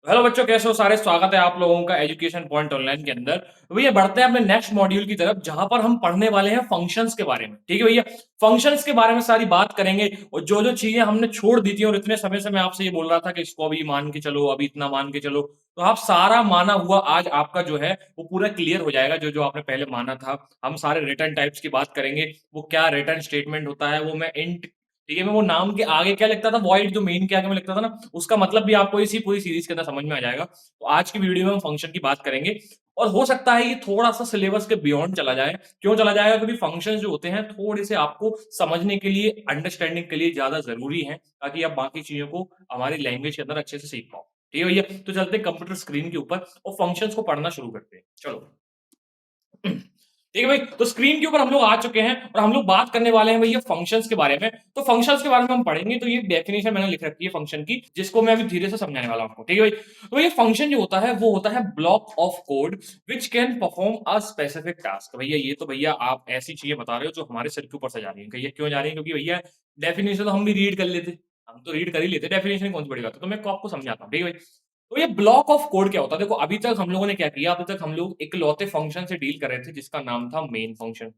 Hello बच्चों, कैसे हो सारे? स्वागत है आप लोगों का एजुकेशन पॉइंट ऑनलाइन के अंदर। तो भैया बढ़ते हैं अपने नेक्स्ट मॉड्यूल की तरफ, जहां पर हम पढ़ने वाले हैं फंक्शंस के बारे में। ठीक है भैया, फंक्शंस के बारे में सारी बात करेंगे। और जो जो चीजें हमने छोड़ दी थी और इतने समय से मैं आपसे ये बोल रहा था कि इसको अभी मान के चलो, अभी इतना मान के चलो, तो आप सारा माना हुआ आज आपका जो है वो पूरा क्लियर हो जाएगा। जो जो आपने पहले माना था, हम सारे रिटर्न टाइप्स की बात करेंगे। वो क्या रिटर्न स्टेटमेंट होता है, वो मैं इंट, ठीक है, मैं वो नाम के आगे क्या लिखता था, वॉइड, जो मेन के आगे मैं लिखता था ना, उसका मतलब भी आपको इसी पूरी सीरीज के अंदर समझ में आ जाएगा। तो आज की वीडियो में हम फंक्शन की बात करेंगे। और हो सकता है ये थोड़ा-सा सिलेबस के बियॉन्ड चला जाए। क्यों चला जाएगा? क्योंकि फंक्शंस जो होते हैं थोड़े से आपको समझने के लिए, अंडरस्टैंडिंग के लिए ज़्यादा ज़रूरी हैं, ताकि आप बाकी चीज़ों को हमारी लैंग्वेज के अंदर अच्छे से सीख पाओ। ठीक है भैया? तो चलते हैं कंप्यूटर स्क्रीन के ऊपर और फंक्शंस को पढ़ना शुरू करते हैं। चलो। ठीक है भाई, तो स्क्रीन के ऊपर हम लोग आ चुके हैं और हम लोग बात करने वाले हैं भैया फंक्शंस के बारे में। तो फंक्शंस के बारे में हम पढ़ेंगे, तो ये डेफिनेशन मैंने लिख रखी है फंक्शन की, जिसको मैं अभी धीरे से समझाने वाला हूं आपको। ठीक है भाई, तो ये फंक्शन जो होता है वो होता है block of code which can perform a specific task. भैया ये तो भैया आप ऐसी चीजें बता रहे हो जो हमारे सिर के ऊपर से जा रही है। भैया क्यों जा रही है? क्योंकि भैया डेफिनेशन तो हम भी रीड कर लेते, हम तो रीड कर ही लेते, डेफिनेशन कौन सी बड़ी बात है। तो मैं आपको समझाता हूँ। ठीक है भाई, तो ये ब्लॉक ऑफ कोड क्या होता है? देखो, अभी तक हम लोगों ने क्या किया, अभी तक हम लोग इकलौते फंक्शन से डील कर रहे थे जिसका नाम था मेन फंक्शन।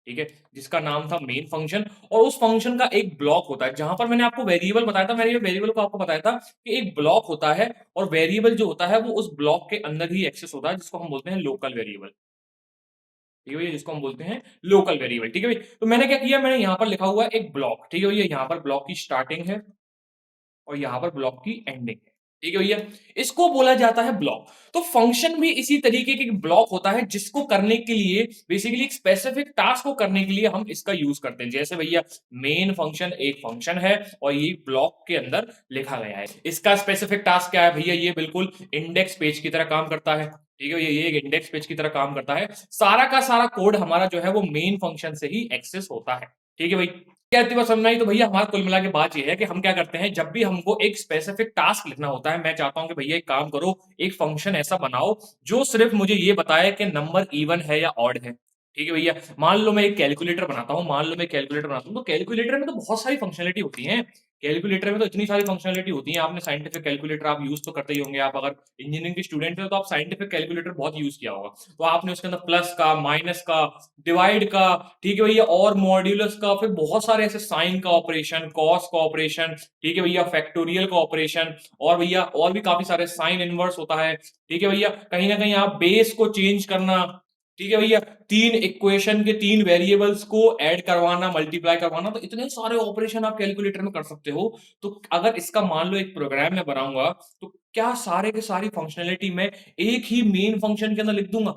ठीक है? जिसका नाम था मेन फंक्शन। और उस फंक्शन का एक ब्लॉक होता है, जहां पर मैंने आपको वेरिएबल बताया था। मैंने ये वेरिएबल को आपको बताया था कि एक ब्लॉक होता है और वेरिएबल जो होता है वो उस ब्लॉक के अंदर ही एक्सेस होता है, जिसको हम बोलते हैं लोकल वेरिएबल। ठीक है भैया, जिसको हम बोलते हैं लोकल वेरिएबल। ठीक है भैया, तो मैंने क्या किया, मैंने यहां पर लिखा हुआ है एक ब्लॉक। ठीक है भैया, यहां पर ब्लॉक की स्टार्टिंग है और यहाँ पर ब्लॉक की एंडिंग है। ठीक है भैया? इसको बोला जाता है ब्लॉक। तो फंक्शन भी इसी तरीके के ब्लॉक होता है, जिसको करने के लिए, बेसिकली एक स्पेसिफिक टास्क को करने के लिए हम इसका यूज़ करते हैं। जैसे भैया मेन फंक्शन एक फंक्शन है और ये ब्लॉक के अंदर लिखा गया है। इसका स्पेसिफिक टास्क क्या है भैया? ये बिल्कुल इंडेक्स पेज की तरह काम करता है। ठीक है भैया? ये एक इंडेक्स पेज की तरह काम करता है। सारा का सारा कोड हमारा जो है वो मेन फंक्शन से ही एक्सेस होता है। ठीक है भाई? क्या इतनी बात समझ में आई? तो भैया हमारा कुल मिला के बात ये है कि हम क्या करते हैं, जब भी हमको एक स्पेसिफिक टास्क लिखना होता है, मैं चाहता हूं कि भैया एक काम करो, एक फंक्शन ऐसा बनाओ जो सिर्फ मुझे ये बताए कि नंबर इवन है या ऑड है। ठीक है भैया? मान लो मैं एक कैलकुलेटर बनाता हूं, मान लो मैं कैलकुलेटर बनाता हूं, तो कैलकुलेटर में तो बहुत सारी फंक्शनलिटी होती है। कैलकुलेटर में तो इतनी सारी फंक्शनलिटी होती है। आपने साइंटिफिक कैलकुलेटर आप यूज तो करते ही होंगे। आप अगर इंजीनियरिंग के स्टूडेंट हैं तो आप साइंटिफिक कैलकुलेटर बहुत यूज किया होगा। तो आपने उसके अंदर प्लस का, माइनस का, डिवाइड का, ठीक है भैया, और मॉड्यूलस का, फिर बहुत सारे ऐसे साइन का ऑपरेशन, कॉस का ऑपरेशन, ठीक है भैया, फैक्टोरियल का ऑपरेशन, और भैया और भी काफी सारे, साइन इनवर्स होता है। ठीक है भैया, कहीं ना कहीं आप बेस को चेंज करना, ठीक है भैया, तीन इक्वेशन के तीन वेरिएबल्स को ऐड करवाना, मल्टीप्लाई करवाना, तो इतने सारे ऑपरेशन आप कैलकुलेटर में कर सकते हो। तो अगर इसका मान लो एक प्रोग्राम मैं बनाऊंगा, तो क्या सारे के सारी फंक्शनलिटी मैं एक ही मेन फंक्शन के अंदर लिख दूंगा?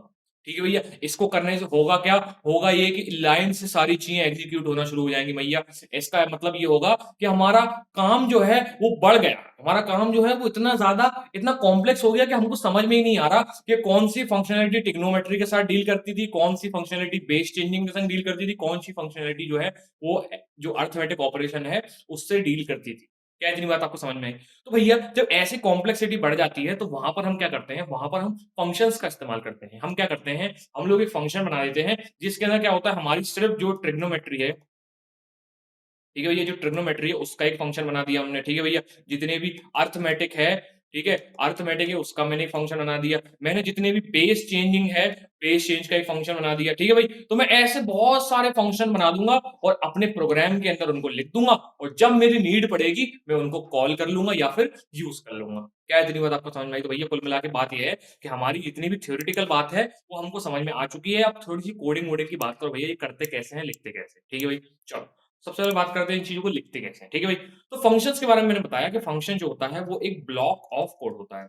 ठीक है भैया, इसको करने से होगा क्या? होगा ये कि लाइन से सारी चीजें एग्जीक्यूट होना शुरू हो जाएंगी भैया। इसका मतलब ये होगा कि हमारा काम जो है वो बढ़ गया। हमारा काम जो है वो इतना ज्यादा, इतना कॉम्प्लेक्स हो गया कि हमको समझ में ही नहीं आ रहा कि कौन सी फंक्शनलिटी ट्रिग्नोमेट्री के साथ डील करती थी, कौन सी फंक्शनलिटी बेस चेंजिंग के साथ डील करती थी, कौन सी फंक्शनलिटी जो है वो जो अर्थमेटिक ऑपरेशन है उससे डील करती थी। क्या इतनी बात आपको समझ में आई? तो भैया जब ऐसी कॉम्प्लेक्सिटी बढ़ जाती है, तो वहां पर हम क्या करते हैं, वहां पर हम फंक्शंस का इस्तेमाल करते हैं। हम क्या करते हैं, हम लोग एक फंक्शन बना देते हैं जिसके अंदर क्या होता है, हमारी सिर्फ जो ट्रिग्नोमेट्री है, ठीक है भैया, जो ट्रिग्नोमेट्री है उसका एक फंक्शन बना दिया हमने। ठीक है भैया, जितने भी अर्थमेटिक है, ठीक है, अर्थमेटिक है उसका मैंने एक फंक्शन बना दिया। मैंने जितने भी बेस चेंजिंग है, बेस चेंज का एक फंक्शन बना दिया। ठीक है भाई, तो मैं ऐसे बहुत सारे फंक्शन बना दूंगा और अपने प्रोग्राम के अंदर उनको लिख दूंगा, और जब मेरी नीड पड़ेगी मैं उनको कॉल कर लूंगा या फिर यूज कर लूंगा। क्या इतनी बात आपको समझ में आई? तो भैया कुल मिला के बात यह है कि हमारी जितनी भी थ्योरेटिकल बात है वो हमको समझ में आ चुकी है। अब थोड़ी सी कोडिंग वोडिंग की बात करो भैया, ये करते कैसे हैं, लिखते कैसे हैं। ठीक है भाई, चलो सबसे पहले बात करते हैं इन चीजों को लिखते कैसे हैं। ठीक है भाई, तो फंक्शंस के बारे में मैंने बताया कि फंक्शन जो होता है वो एक ब्लॉक ऑफ कोड होता है।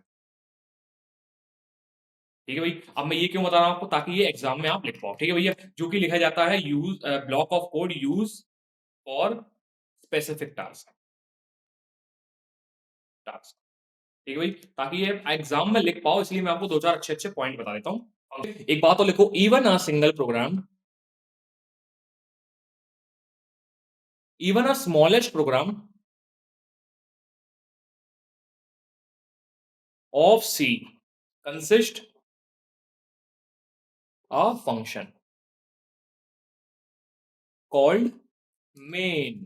ठीक है भाई, अब मैं ये क्यों बता रहा हूं आपको, ताकि ये एग्जाम में आप लिख पाओ। ठीक है भैया, जो कि लिखा जाता है use, block of code use for specific task, task. ठीक है भाई, ताकि ये एग्जाम में लिख पाओ, इसलिए मैं आपको दो चार अच्छे अच्छे पॉइंट बता देता हूँ। एक बात तो लिखो, even a single program, even a smallest program of C consist a function called main.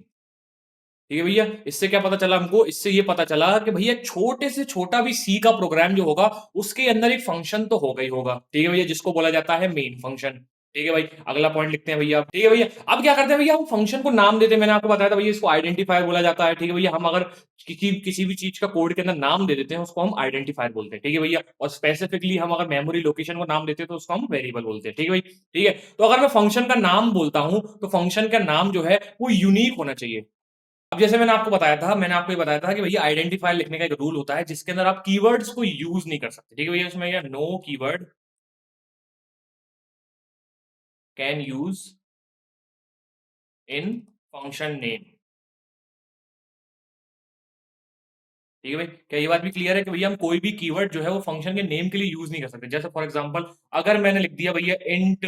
ठीक है भैया? इससे क्या पता चला हमको? इससे ये पता चला कि भैया छोटे से छोटा भी सी का प्रोग्राम जो होगा, उसके अंदर एक फंक्शन तो होगा ही होगा। ठीक है भैया? जिसको बोला जाता है मेन फंक्शन। ठीक है भाई? अगला पॉइंट लिखते हैं भैया। ठीक है भैया? अब क्या करते हैं भैया, हम फंक्शन को नाम देते हैं। मैंने आपको बताया था भैया, इसको आइडेंटिफायर बोला जाता है। ठीक है भैया? हम अगर किसी किसी भी चीज़ का कोड के अंदर नाम दे देते हैं, उसको हम आइडेंटिफायर बोलते हैं। ठीक है भैया? और स्पेसिफिकली हम अगर मेमोरी लोकेशन को नाम देते हैं, तो उसको हम वेरिएबल बोलते हैं। ठीक है भाई? ठीक है? तो अगर मैं फंक्शन का नाम बोलता हूँ, तो फंक्शन का नाम जो है, वो यूनिक होना चाहिए। अब जैसे मैंने आपको ये बताया था कि भैया आइडेंटिफायर लिखने का एक रूल होता है, जिसके अंदर आप कीवर्ड्स को यूज़ नहीं कर सकते। ठीक है भैया? उसमें या no keyword can use in function name. ठीक है भाई? क्या ये बात भी क्लियर है कि भैया हम कोई भी कीवर्ड जो है वो फंक्शन के नेम के लिए यूज़ नहीं कर सकते। जैसे फॉर एग्ज़ाम्पल अगर मैंने लिख दिया भैया इंट,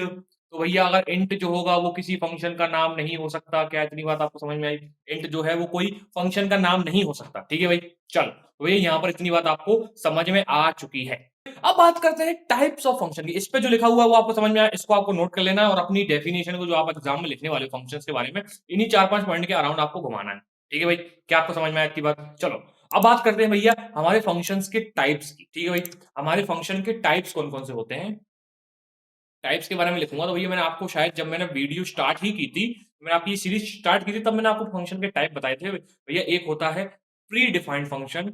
तो भैया अगर इंट जो होगा वो किसी फंक्शन का नाम नहीं हो सकता। क्या इतनी बात आपको समझ में आई? इंट जो है वो कोई फंक्शन का नाम नहीं हो सकता। ठीक है भाई? चलो, तो भैया यहाँ पर इतनी बात आपको समझ में आ चुकी है। अब बात करते हैं टाइप्स ऑफ फंक्शन की। इस पे जो लिखा हुआ है वो आपको समझ में आया, इसको आपको नोट कर लेना है और अपनी डेफिनिशन को जो आप एग्ज़ाम में लिखने वाले हो फंक्शंस के बारे में, इन्हीं 4-5 पॉइंट के अराउंड आपको घुमाना है। ठीक है भाई? क्या आपको समझ में आया इतनी बात? चलो, अब बात करते हैं भैया हमारे फंक्शंस के टाइप्स की। ठीक है भाई? हमारे फंक्शन के टाइप्स कौन-कौन से होते हैं? टाइप्स के बारे में लिखूँगा, तो भैया मैंने आपको शायद जब मैंने वीडियो स्टार्ट ही की थी, मैंने आपकी ये सीरीज़ स्टार्ट की थी, तब मैंने आपको फंक्शन के टाइप बताए थे। भैया एक होता है प्री डिफाइंड फंक्शन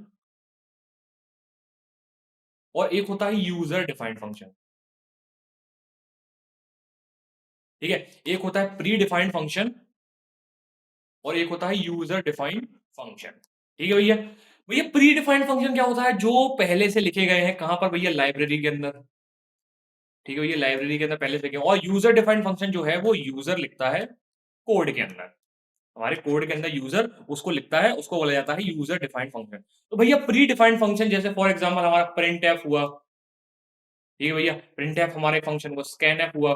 और एक होता है यूज़र डिफाइंड फंक्शन। ठीक है? एक होता है प्री डिफाइंड फंक्शन और एक होता है यूज़र डिफाइंड फंक्शन। ठीक है भैया? भैया प्री डिफाइंड फंक्शन क्या होता है? जो पहले से लिखे गए हैं, कहाँ पर भैया? लाइब्रेरी के अंदर। ठीक है भैया? लाइब्रेरी के अंदर पहले से लिखे हैं। और यूज़र डिफाइंड फंक्शन जो है, वो यूज़र लिखता है कोड के अंदर। हमारे कोड के अंदर यूज़र उसको लिखता है, उसको बोला जाता है यूज़र डिफाइंड फंक्शन। तो भैया प्री डिफाइंड फंक्शन जैसे फॉर एग्ज़ाम्पल हमारा प्रिंटफ हुआ, ठीक है भैया? प्रिंटफ हमारे फंक्शन को स्कैनफ हुआ,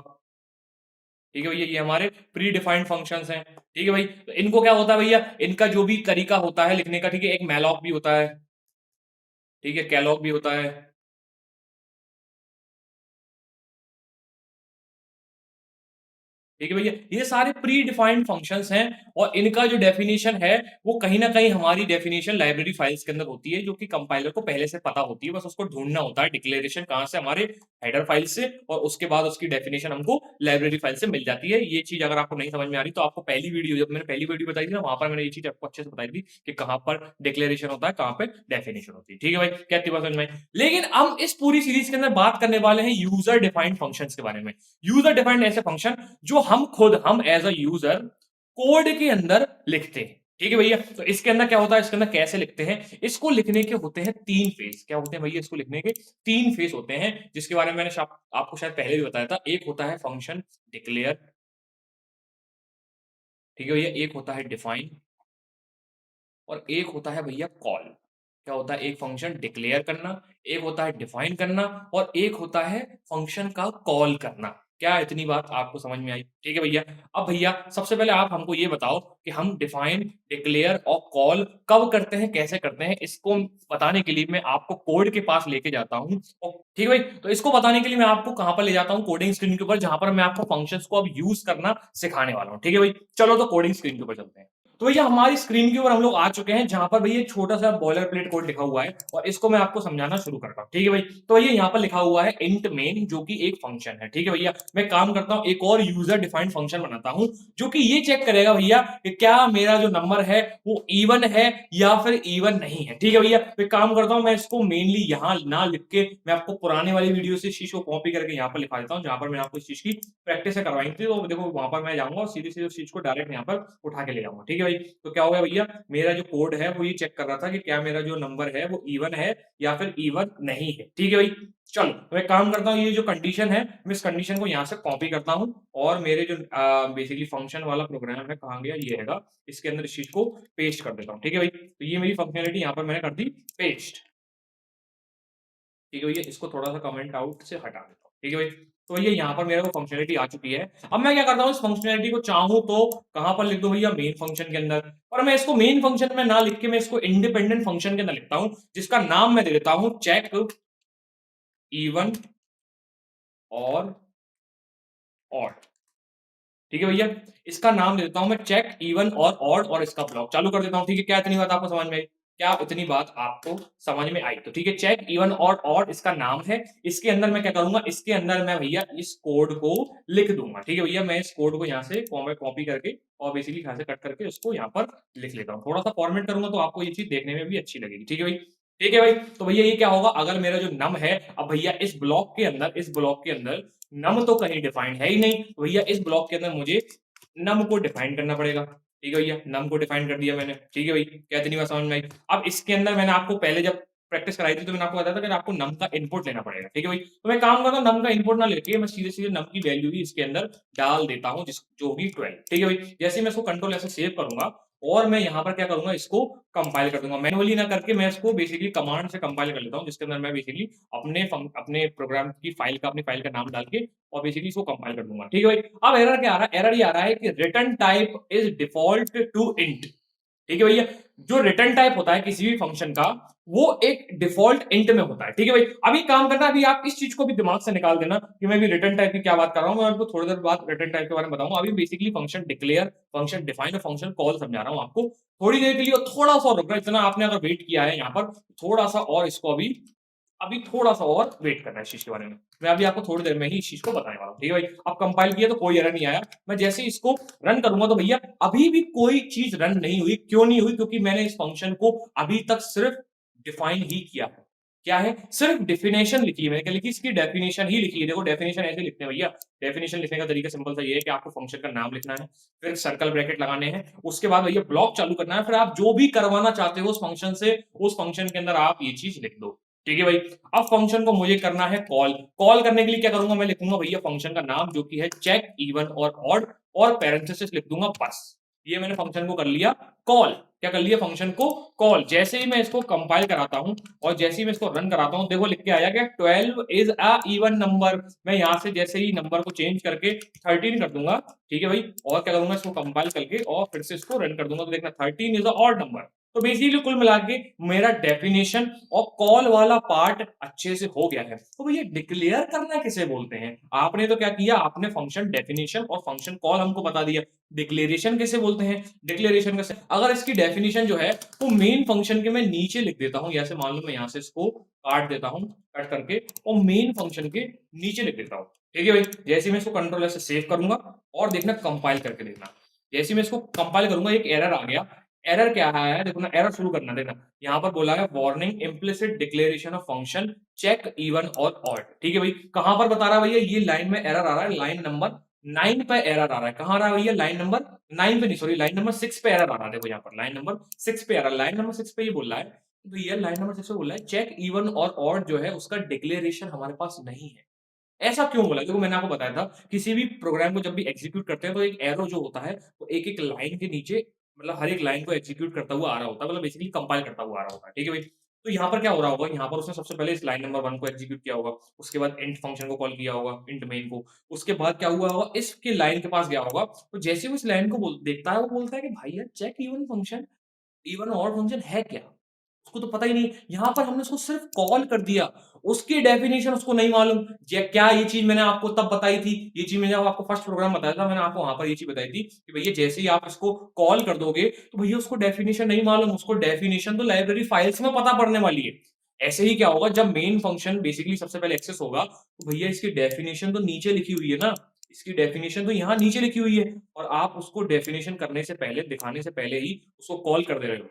ठीक है भैया? ये हमारे प्री डिफाइंड फंक्शंस हैं, ठीक है भाई? तो इनको क्या होता है भैया, इनका जो भी तरीका होता है लिखने का, ठीक है? एक मैलॉक भी होता है, ठीक है? कैलॉग भी होता है। ठीक है भैया? ये सारे प्री डिफाइंड फंक्शंस हैं और इनका जो डेफिनिशन है, वो कहीं न कहीं हमारी डेफिनिशन लाइब्रेरी फाइल्स के अंदर होती है, जो कि कंपाइलर को पहले से पता होती है, बस उसको ढूँढना होता है डिक्लेरेशन कहाँ से, हमारे हेडर फाइल से, और उसके बाद उसकी डेफिनिशन हमको लाइब्रेरी फाइल से मिल जाती है। ये चीज़ अगर आपको नहीं समझ में आ रही, तो आपको पहली वीडियो, जब मैंने पहली वीडियो बताई थी ना, वहाँ पर मैंने ये चीज़ आपको अच्छे से बताई थी कि कहाँ पर डिक्लेरेशन होता है, कहाँ पे डेफिनिशन होती है। ठीक है भाई? क्या इतनी बात समझ में आई? लेकिन हम इस पूरी सीरीज़ के अंदर बात करने वाले हैं यूज़र डिफाइंड फंक्शंस के बारे में। यूज़र डिफाइंड ऐसे फंक्शन जो हम एज़ अ यूज़र कोड के अंदर लिखते हैं। ठीक है भैया? तो इसके अंदर क्या होता है, इसके अंदर कैसे लिखते हैं? इसको लिखने के होते हैं 3 फेज़। क्या होते हैं भैया इसको लिखने के? 3 फेज़ होते हैं, जिसके बारे में मैंने आपको शायद पहले भी बताया था। एक होता है फंक्शन डिक्लेयर, ठीक है भैया? एक होता है डिफाइन और एक होता है भैया कॉल। क्या होता है? एक फंक्शन डिक्लेयर करना, एक होता है डिफाइन करना और एक होता है फंक्शन का कॉल करना। क्या इतनी बात आपको समझ में आई? ठीक है भैया? अब भैया सबसे पहले आप हमको ये बताओ कि हम डिफाइन, डिक्लेयर और कॉल कब करते हैं, कैसे करते हैं? इसको बताने के लिए मैं आपको कोड के पास लेके जाता हूँ। ठीक है भाई? तो इसको बताने के लिए मैं आपको कहाँ पर ले जाता हूँ? कोडिंग स्क्रीन के ऊपर, जहाँ पर मैं आपको फंक्शंस को अब यूज़ करना सिखाने वाला हूँ। ठीक है भाई? चलो तो कोडिंग स्क्रीन के ऊपर चलते हैं। तो भैया हमारी स्क्रीन के ऊपर हम लोग आ चुके हैं, जहाँ पर भैया एक छोटा-सा बॉयलर प्लेट कोड लिखा हुआ है और इसको मैं आपको समझाना शुरू करता हूँ। ठीक है भाई? तो भैया यहाँ पर लिखा हुआ है इंट मेन, जो कि एक फंक्शन है। ठीक है भैया? मैं काम करता हूँ, एक और यूज़र डिफाइंड फंक्शन बनाता हूँ, जो कि ये चेक करेगा भैया कि क्या मेरा जो नंबर है वो इवन है या फिर इवन नहीं है। ठीक है भैया? तो एक काम करता हूँ, मैं इसको मेनली यहाँ ना लिख के मैं आपको पुराने वाली वीडियो से इस चीज़ को कॉपी करके यहाँ पर लिखा देता हूँ, जहाँ पर मैंने आपको इस चीज़ की प्रैक्टिस करवाई थी। तो देखो वहाँ पर मैं जाऊँगा और सीधे-सीधे उस चीज़ को डायरेक्ट यहाँ पर उठा के ले जाऊँगा। ठीक है भाई? तो क्या हो गया भैया, मेरा जो कोड है वो ये चेक कर रहा था कि क्या मेरा जो नंबर है वो इवन है या फिर इवन नहीं है। ठीक है भाई? चलो, तो मैं काम करता हूँ, ये जो कंडीशन है, मैं इस कंडीशन को यहाँ से कॉपी करता हूँ और मेरे जो बेसिकली फंक्शन वाला प्रोग्राम है, कहाँ गया? ये हैगा। इसके अंदर इस चीज़ को पेस्ट कर देता हूँ। ठीक है भाई? तो ये मेरी फंक्शनैलिटी यहाँ पर मैंने कर दी पेस्ट। ठीक है भैया? इसको थोड़ा-सा कमेंट आउट से हटा देता हूँ। ठीक है भाई? तो ये यहाँ पर मेरे को फंक्शनैलिटी आ चुकी है। अब मैं क्या करता हूँ, इस फंक्शनैलिटी को चाहूँ तो कहाँ पर लिख दूँ भैया? मेन फंक्शन के अंदर। पर मैं इसको मेन फंक्शन में ना लिख के मैं इसको इंडिपेंडेंट फंक्शन के अंदर लिखता हूँ, जिसका नाम मैं दे देता हूँ चेक इवन और ऑड। ठीक है भैया? इसका नाम दे देता हूँ मैं चेक, इवन और ऑड और इसका ब्लॉक चालू कर देता हूँ, ठीक है? क्या इतनी बात आपको समझ में आई? क्या इतनी बात आपको समझ में आई? तो ठीक है, चेक, इवन और ऑड इसका नाम है। इसके अंदर मैं क्या करूँगा, इसके अंदर मैं भैया इस कोड को लिख दूँगा, ठीक है भैया? मैं इस कोड को यहाँ से कॉपी करके और बेसिकली यहाँ से कट करके उसको यहाँ पर लिख लेता हूँ। थोड़ा-सा फॉर्मेट करूँगा तो आपको ये चीज़ देखने में भी अच्छी लगेगी, ठीक है भाई? ठीक है भाई, तो भैया ये क्या होगा, अगर मेरा जो नम है, अब भैया इस ब्लॉक के अंदर नम तो कहीं डिफाइंड है ही नहीं, तो भैया इस ब्लॉक के अंदर मुझे नम को डिफाइन करना पड़ेगा। ठीक है भैया, नम को डिफाइन कर दिया मैंने, ठीक है भाई, क्या इतनी बात समझ में आई? अब इसके अंदर मैंने आपको पहले जब प्रैक्टिस कराई थी तो मैंने आपको बताया था कि आपको नम का इनपुट लेना पड़ेगा, ठीक है भाई? तो मैं काम करता हूँ, नम का इनपुट ना लेके मैं सीधे-सीधे नम की वैल्यू ही इसके अंदर डाल देता हूँ, जो होगी 12, ठीक है भाई? जैसे ही मैं इसको कंट्रोल ऐसे सेव करूँगा और मैं यहाँ पर क्या करूँगा, इसको कंपाइल कर दूँगा। मैनुअली ना करके मैं इसको बेसिकली कमांड से कंपाइल कर लेता हूँ, जिसके अंदर मैं बेसिकली अपने प्रोग्राम की फाइल का अपनी फाइल का नाम डाल के और बेसिकली इसको कंपाइल कर दूँगा। ठीक है भाई? अब एरर क्या आ रहा है? एरर ये आ रहा है कि return type is default to int. ठीक है भैया? जो रिटर्न टाइप होता है किसी भी फंक्शन का, वो एक डिफ़ॉल्ट इंट में होता है। ठीक है भाई? अभी काम करना, अभी आप इस चीज़ को भी दिमाग से निकाल देना कि मैं अभी रिटर्न टाइप की क्या बात कर रहा हूँ। मैं आपको थोड़ी देर बाद रिटर्न टाइप के बारे में बताऊँगा। अभी basically function declare, function define और फंक्शन कॉल समझा रहा हूँ आपको। थोड़ी देर के लिए और थोड़ा-सा और रुक जाओ, इतना आपने अगर वेट किया है यहाँ पर, थोड़ा-सा और इसको अभी अभी थोड़ा-सा और वेट करना है इस चीज़ के बारे में। मैं अभी आपको थोड़ी देर में ही इस चीज़ को बताने वाला हूँ, ठीक है भाई? अब कंपाइल किया तो कोई एरर नहीं आया। मैं जैसे ही इसको रन करूँगा तो भैया अभी भी कोई चीज़ रन नहीं हुई। क्यों नहीं हुई? क्योंकि मैंने इस फंक्शन को अभी तक सिर्फ़ डिफाइन ही किया है। क्या है? सिर्फ़ डेफिनिशन लिखी है। मैंने क्या लिखी? इसकी डेफिनिशन ही लिखी है। देखो डेफिनिशन ऐसे लिखते हैं भैया। डेफिनिशन लिखने का तरीका सिंपल सा ये है कि आपको फंक्शन का नाम लिखना है, फिर सर्कल ब्रैकेट लगाने हैं, उसके बाद भैया ब्लॉक चालू करना है, फिर आप जो भी करवाना चाहते हो उस फंक्शन से, उस फंक्शन के अंदर आप ये चीज़ लिख दो। ठीक है भाई? अब फंक्शन को मुझे करना है कॉल। कॉल करने के लिए क्या करूँगा, मैं लिखूँगा भैया फंक्शन का नाम जो कि है चेक, इवन और ऑड और पैरेंथेसिस लिख दूँगा बस। ये मैंने फंक्शन को कर लिया कॉल। क्या कर लिया? फंक्शन को कॉल। जैसे ही मैं इसको कंपाइल कराता हूँ और जैसे ही मैं इसको रन कराता हूँ, देखो लिख के आया क्या, 12 इज़ अ इवन नंबर। मैं यहाँ से जैसे ही नंबर को चेंज करके 13 कर दूँगा, ठीक है भाई? और क्या करूँगा, इसको कंपाइल करके और फिर से इसको रन कर दूँगा, तो देखना 13 इज़ अ ऑड नंबर। तो बेसिकली कुल मिला के मेरा डेफिनिशन और कॉल वाला पार्ट अच्छे से हो गया है। तो भैया डिक्लेयर करना किसे बोलते हैं? आपने तो क्या किया, आपने फंक्शन डेफिनिशन और फंक्शन कॉल हमको बता दिया। डिक्लेरेशन किसे बोलते हैं? डिक्लेरेशन कैसे, अगर इसकी डेफिनिशन जो है वो मेन फंक्शन के मैं नीचे लिख देता हूँ, जैसे मान लो मैं यहाँ से इसको काट देता हूँ, कट करके और मेन फंक्शन के नीचे लिख देता हूँ। ठीक है भाई? जैसे ही मैं इसको कंट्रोल से सेव करूँगा और देखना कंपाइल करके देखना। जैसे ही मैं इसको कंपाइल करूँगा एक एरर आ गया। एरर क्या आया है? देखो ना, एरर शुरू करना देखना। यहाँ पर बोला है warning implicit declaration of function check, even और ऑड। ठीक है भाई? कहाँ पर बता रहा है भैया? ये लाइन में एरर आ रहा है, लाइन नंबर 9 पे एरर आ रहा है। कहाँ आ रहा है भैया? लाइन नंबर 9 पे नहीं, सॉरी लाइन नंबर 6 पे एरर आ रहा है। देखो यहाँ पर लाइन नंबर 6 पे एरर, लाइन नंबर 6 पे ये बोल रहा है, भैया लाइन नंबर 6 पे बोल रहा है चेक, इवन और ऑड जो है उसका डिक्लेरेशन हमारे पास नहीं है। ऐसा क्यों बोला? देखो मैंने आपको बताया था, किसी भी प्रोग्राम को जब भी एग्ज़ीक्यूट करते हैं तो एक एरो जो होता है, वो एक-एक लाइन के नीचे, मतलब हर एक लाइन को एग्ज़ीक्यूट करता हुआ आ रहा होता है, मतलब बेसिकली कंपाइल करता हुआ आ रहा होता है। ठीक है भाई? तो यहाँ पर क्या हो रहा होगा, यहाँ पर उसने सबसे पहले इस लाइन नंबर 1 को एग्ज़ीक्यूट किया होगा, उसके बाद इंट फंक्शन को कॉल किया होगा, इंट मेन को, उसके बाद क्या हुआ होगा, इसके लाइन के पास गया होगा, तो जैसे ही वो इस लाइन को देखता है, वो बोलता है कि भाई यार चेक इवन फंक्शन, इवन और फंक्शन है क्या? उसको तो पता ही नहीं। यहाँ पर हमने उसको सिर्फ कॉल कर दिया, उसकी डेफिनिशन उसको नहीं मालूम। क्या ये चीज़ मैंने आपको तब बताई थी? ये चीज़ मैंने जब आपको फर्स्ट प्रोग्राम बताया था, मैंने आपको वहाँ पर ये चीज़ बताई थी कि भैया जैसे ही आप इसको कॉल कर दोगे, तो भैया उसको डेफिनिशन नहीं मालूम, उसको डेफिनिशन तो लाइब्रेरी फाइल्स में पता पड़ने वाली है। ऐसे ही क्या होगा, जब मेन फंक्शन बेसिकली सबसे पहले एक्सेस होगा, तो भैया इसकी डेफिनिशन तो नीचे लिखी हुई है ना, इसकी डेफिनिशन तो यहाँ नीचे लिखी हुई है और आप उसको डेफिनिशन करने से पहले, दिखाने से पहले ही उसको कॉल कर दे रहे हो।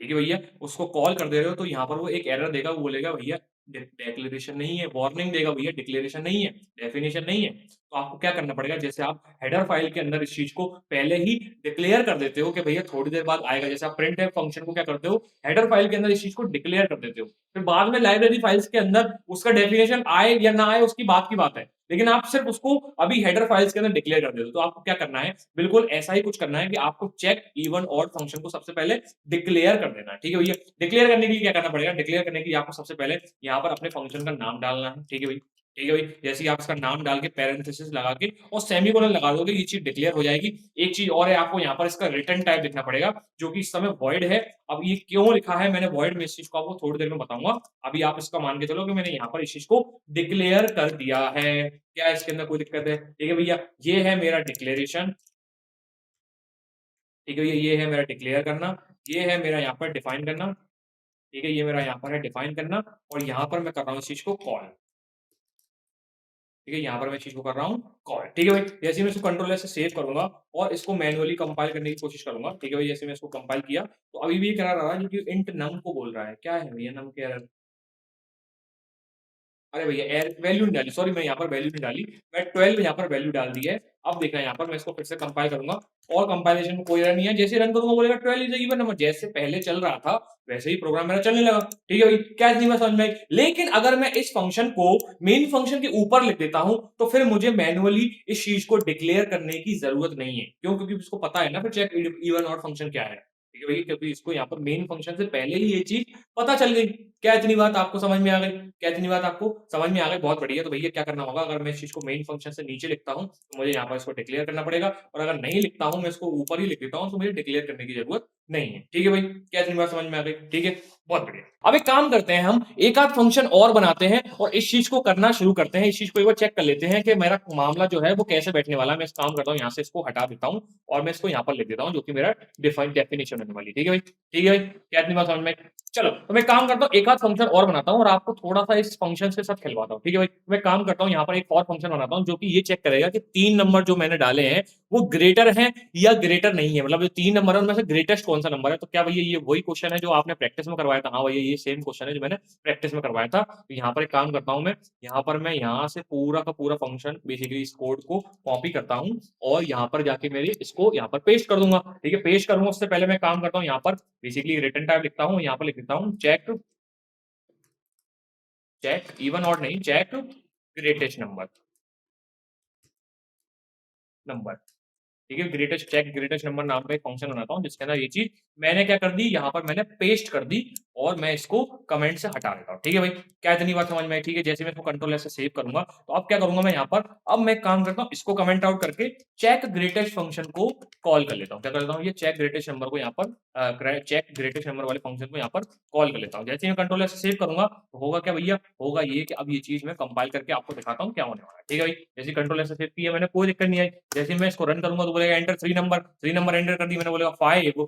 ठीक है भैया, उसको कॉल कर दे रहे हो तो यहाँ पर वो एक एरर देगा, वो बोलेगा भैया डिक्लेरेशन नहीं है, वार्निंग देगा भैया डिक्लेरेशन नहीं है, डेफिनिशन नहीं है। तो आपको क्या करना पड़ेगा, जैसे आप हेडर फाइल के अंदर इस चीज़ को पहले ही डिक्लेयर कर देते हो कि भैया थोड़ी देर बाद आएगा, जैसे आप प्रिंटफ फंक्शन को क्या करते हो, हेडर फाइल के अंदर इस चीज़ को डिक्लेयर कर देते हो। फिर बाद में लाइब्रेरी फाइल्स के अंदर उसका डेफिनिशन आए या ना आए उसकी बात की बात है। लेकिन आप सिर्फ उसको अभी हेडर फाइल्स के अंदर डिक्लेयर कर देते हो। तो आपको क्या करना है, बिल्कुल ऐसा ही कुछ करना है कि आपको चेक, इवन, ऑड फंक्शन को सबसे पहले डिक्लेयर कर देना है। ठीक है भैया? डिक्लेयर करने के लिए क्या करना पड़ेगा? डिक्लेयर करने के लिए आपको सबसे पहले यहाँ पर अपने फंक्शन का नाम डालना है। ठीक है भाई? ठीक है भाई, जैसे ही आप इसका नाम डाल के पैरेंथेसिस लगा के और सेमीकोलन लगा दोगे, ये चीज़ डिक्लेयर हो जाएगी। एक चीज़ और है, आपको यहाँ पर इसका रिटर्न टाइप लिखना पड़ेगा, जो कि इस समय वॉइड है। अब ये क्यों लिखा है मैंने वॉइड में, इस चीज़ को आपको थोड़ी देर में बताऊँगा। अभी आप इसका मान के चलो कि मैंने यहाँ पर इस चीज़ को डिक्लेयर कर दिया है। क्या इसके अंदर कोई दिक्कत है? ठीक है भैया, ये है मेरा डिक्लेरेशन। ठीक है भैया, ये है मेरा डिक्लेयर करना, ये है मेरा यहाँ पर डिफाइन करना। ठीक है, ये मेरा यहाँ पर है डिफाइन करना और यहाँ पर मैं कर रहा हूँ इस चीज़ को कॉल। ठीक है, यहाँ पर मैं इस चीज़ को कर रहा हूँ कॉल। ठीक है भाई, जैसे ही मैं इसको कंट्रोल एस से सेव करूँगा और इसको मैनुअली कंपाइल करने की कोशिश करूँगा। ठीक है भाई, जैसे मैं इसको कंपाइल किया, तो अभी भी ये कह रहा है जो कि इंट नम को बोल रहा है। क्या है भैया नम के एरर? अरे भैया वैल्यू नहीं डाली, सॉरी मैं यहाँ पर वैल्यू नहीं डाली, मैं 12 यहाँ पर वैल्यू डाल दी है। अब देखना यहाँ पर मैं इसको फिर से कंपाइल करूँगा और कंपाइलेशन में कोई एरर नहीं है। जैसे रन करूँगा बोलेगा 12 इज़ अ इवन नंबर, जैसे पहले चल रहा था वैसे ही प्रोग्राम मेरा चलने लगा। ठीक है भाई, क्या नहीं बात समझ में आई? लेकिन अगर मैं इस फंक्शन को मेन फंक्शन के ऊपर लिख देता हूँ, तो फिर मुझे मैनुअली इस चीज़ को डिक्लेयर करने की ज़रूरत नहीं है। क्यों? क्योंकि उसको पता है ना फिर चेक इवन ऑड फंक्शन क्या है। ठीक है भाई, क्योंकि इसको यहाँ पर मेन फंक्शन से पहले ही ये चीज़ पता चल गई। क्या इतनी बात आपको समझ में आ गई? क्या इतनी बात आपको समझ में आ गई? बहुत बढ़िया। तो भैया क्या करना होगा, अगर मैं इस चीज़ को मेन फंक्शन से नीचे लिखता हूँ, तो मुझे यहाँ पर इसको डिक्लेयर करना पड़ेगा और अगर नहीं लिखता हूँ, मैं इसको ऊपर ही लिख देता हूँ, तो मुझे डिक्लेयर करने की ज़रूरत नहीं है। ठीक है भाई? क्या इतनी बात समझ में आ गई? ठीक है, बहुत बढ़िया। अब एक काम करते हैं, हम एक आध फंक्शन और बनाते हैं और इस चीज़ को करना शुरू करते हैं। इस चीज़ को एक बार चेक कर लेते हैं कि मेरा मामला जो है वो कैसे बैठने वाला है। मैं इस काम करता हूँ, यहाँ से इसको हटा देता हूँ और मैं इसको यहाँ पर लिख देता हूँ, जो कि मेरा डिफाइन डेफिनिशन होने वाली है। ठीक है भाई? ठीक है भाई? क्या इतनी बात समझ में आई? चलो, तो मैं काम करता हूँ, एक आध फंक्शन और बनाता हूँ और आपको थोड़ा-सा इस फंक्शंस के साथ खिलवाता हूँ। ठीक है भाई? मैं काम करता हूँ, यहाँ पर एक और फंक्शन बनाता हूँ, जो कि ये चेक करेगा कि 3 नंबर जो मैंने डाले हैं, वो ग्रेटर हैं या ग्रेटर नहीं है। मतलब जो 3 नंबर है, उनमें से ग्रेटेस्ट कौन-सा नंबर है? तो क्या भैया ये वही क्वेश्चन है जो आपने प्रैक्टिस में करवाया था? हाँ भैया, ये सेम क्वेश्चन है जो मैंने प्रैक्टिस में करवाया था। तो यहाँ पर एक काम करता हूँ मैं, यहाँ पर मैं यहाँ से पूरा का पूरा फंक्शन बेसिकली इस कोड को कॉपी करता हूँ और यहाँ पर जाके मेरी इसको यहाँ पर पेस्ट कर दूँगा। ठीक है? पेस्ट करूँगा, उससे पहले मैं काम करता हूँ, यहाँ पर बेसिकली रिटर्न टाइप लिखता हूँ, यहाँ पर लिख देता हूँ चेक चेक इवन ऑड नहीं, चेक ग्रेटेस्ट नंबर नंबर। ठीक है, ग्रेटेस्ट चेक ग्रेटेस्ट नंबर नाम का एक फंक्शन बनाता हूँ, जिसके अंदर ये चीज़ मैंने क्या कर दी, यहाँ पर मैंने पेस्ट कर दी और मैं इसको कमेंट से हटा देता हूँ। ठीक है भाई? क्या इतनी बात समझ में आई? ठीक है, जैसे मैं इसको कंट्रोल एस से सेव करूँगा, तो अब क्या करूँगा मैं यहाँ पर, अब मैं काम करता हूँ, इसको कमेंट आउट करके चेक ग्रेटेस्ट फंक्शन को कॉल कर लेता हूँ। क्या कर लेता हूँ, ये चेक ग्रेटेस्ट नंबर को यहाँ पर चेक ग्रेटेस्ट नंबर वाले फंक्शन को यहाँ पर कॉल कर लेता हूँ। जैसे ही मैं कंट्रोल एस से सेव करूँगा, तो होगा क्या भैया, होगा ये कि अब ये चीज़ मैं कंपाइल करके आपको दिखाता हूँ क्या होने वाला है। ठीक है भाई? जैसे कंट्रोल एस से सेव किया मैंने, कोई दिक्कत नहीं आई। जैसे ही मैं इसको रन करूँगा, तो बोलेगा एंटर 3 नंबर एंटर कर दी मैंने, बोलेगा 5।